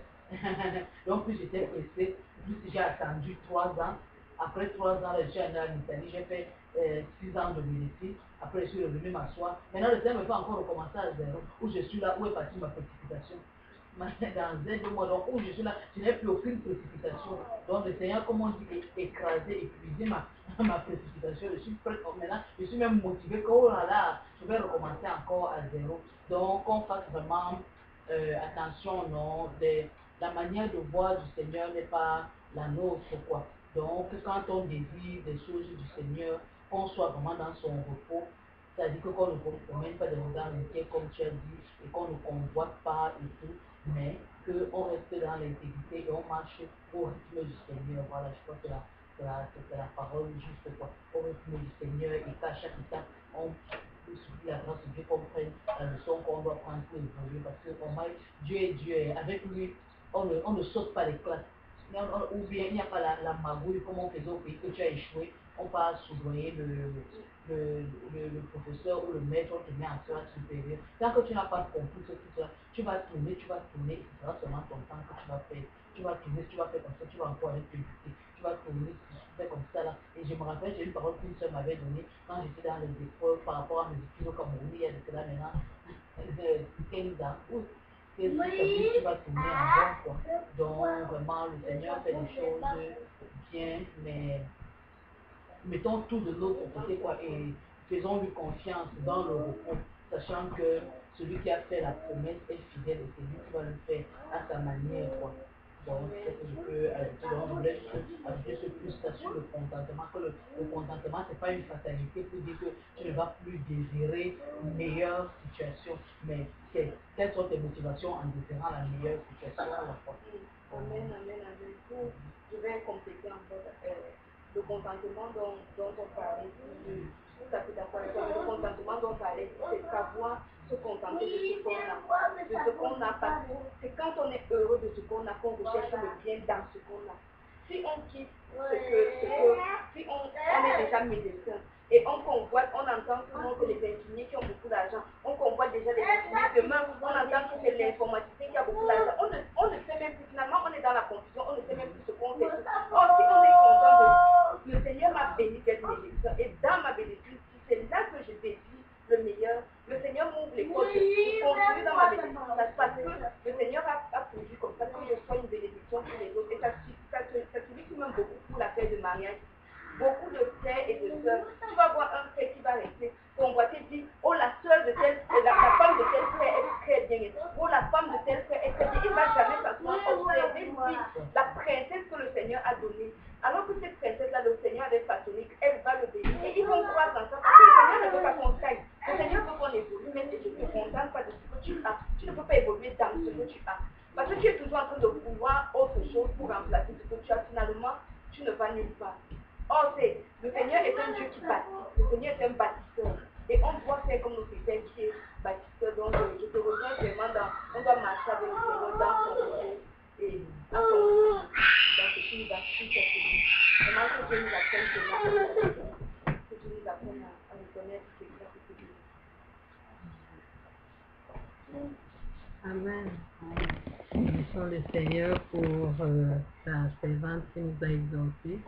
S2: Donc plus j'étais pressé, plus j'ai attendu 3 ans. Après 3 ans, je suis allé en Italie, j'ai fait 6 ans de médecine. Après, je suis revenu m'asseoir. Maintenant, le Seigneur me fait encore recommencer à zéro. Où je suis là, où est partie ma précipitation? Dans un, 2 mois, donc où je suis là, je n'ai plus aucune précipitation. Donc, le Seigneur, comme on dit, écraser, épuiser ma précipitation. Je suis prête maintenant, je suis même motivé que, oh là là, je vais recommencer encore à zéro. Donc, on fasse vraiment attention, non, la manière de voir du Seigneur n'est pas la nôtre, quoi. Donc, quand on désire des choses du Seigneur, qu'on soit vraiment dans son repos, c'est-à-dire qu'on ne promène pas des regards inquiets, comme tu as dit, et qu'on ne convoite pas et tout, mais qu'on reste dans l'intégrité et on marche au rythme du Seigneur. Voilà, je crois que c'est la parole juste, quoi. Au rythme du Seigneur et qu'à chaque étape, on supplie la grâce de Dieu qu'on prenne la leçon qu'on doit prendre pour évoluer, parce que Dieu est Dieu, et avec lui, on ne saute pas les classes. ou bien il n'y a pas la magouille comme on faisait au pays que tu as échoué, on va soudoyer le professeur ou le maître qui met en classe supérieure. Tant que tu n'as pas compris ce tout ça, tu vas tourner, et ce sera seulement ton temps que tu vas faire. Tu vas tourner, tu vas faire comme ça, tu vas encore aller te buter. Tu vas tourner, faire comme ça là. Et je me rappelle, j'ai une parole qu'une soeur m'avait donnée quand j'étais dans les épreuves par rapport à mes études au Cameroun, il y a de cela maintenant 15 ans. Tu vas tourner en rond, quoi. Donc, vraiment, le Seigneur fait des choses bien, mais mettons tout de l'autre côté, quoi, et faisons-lui confiance dans le repos, sachant que celui qui a fait la promesse est fidèle et c'est lui qui va le faire à sa manière, quoi. Donc, c'est ce que je peux ajouter. Donc, je voulais juste ajouter ce plus là sur le contentement, que le contentement, c'est pas une fatalité pour dire que tu ne vas plus désirer une meilleure situation, mais c'est quelles sont tes motivations en désirant la meilleure situation à la fois.
S3: Amen, amen, amen. Je vais compléter encore le contentement dont on parlait. Tout à fait d'accord avec toi. Le contentement dont on parlait, c'est savoir se contenter de ce qu'on a. De ce qu'on n'a pas. C'est quand on est heureux de ce qu'on a qu'on recherche le bien dans ce qu'on a. Si on quitte si on est déjà médecin et on convoite, on entend souvent que les infirmiers qui ont beaucoup d'argent, on convoite déjà les infirmiers. Demain, on entend que c'est l'informaticien qui a beaucoup d'argent. On ne sait même plus, finalement, on est dans la confusion, on ne sait même plus ce qu'on fait. Or, si on est content de le Seigneur m'a béni d'être médecin et dans ma bénédiction, si c'est là que je désire le meilleur, le Seigneur m'ouvre les portes, je continue dans ma bénédiction parce que le Seigneur a prévu comme ça que je sois une bénédiction pour les autres et ça suffit même beaucoup pour la fête de mariage. Beaucoup de frères et de sœurs, tu vas voir un frère qui va rester convoité, dit, oh la sœur de tel frère, la femme de tel frère est très bien, oh la femme de tel frère est très bien, il ne va jamais s'asseoir observer lui, la princesse que le Seigneur a donnée, alors que cette princesse-là, le Seigneur avait façonné, elle va le bénir, et ils vont croire dans ça, parce que le Seigneur ne veut pas qu'on taille, le Seigneur veut qu'on évolue, mais si tu ne te contentes pas de ce que tu as, tu ne peux pas évoluer dans ce que tu as, parce que tu es toujours en train de vouloir autre chose pour remplacer ce que tu as, finalement, tu ne vas nulle part. Or, le Seigneur est un Dieu qui bâtit. Le Seigneur est un bâtisseur. Et on doit faire comme notre Père qui est bâtisseur. Donc, je te rejoins vraiment on doit marcher avec le Seigneur dans son repos et dans ce qu'il nous a pris cette vie. Vraiment que Dieu nous apprenne que Dieu nous apprenne à reconnaître ses grâces et ses bénédictions.
S1: Amen. Bénissons le Seigneur pour sa servante qui nous a exaucés.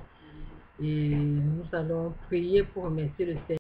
S1: Et nous allons prier pour remercier le Seigneur.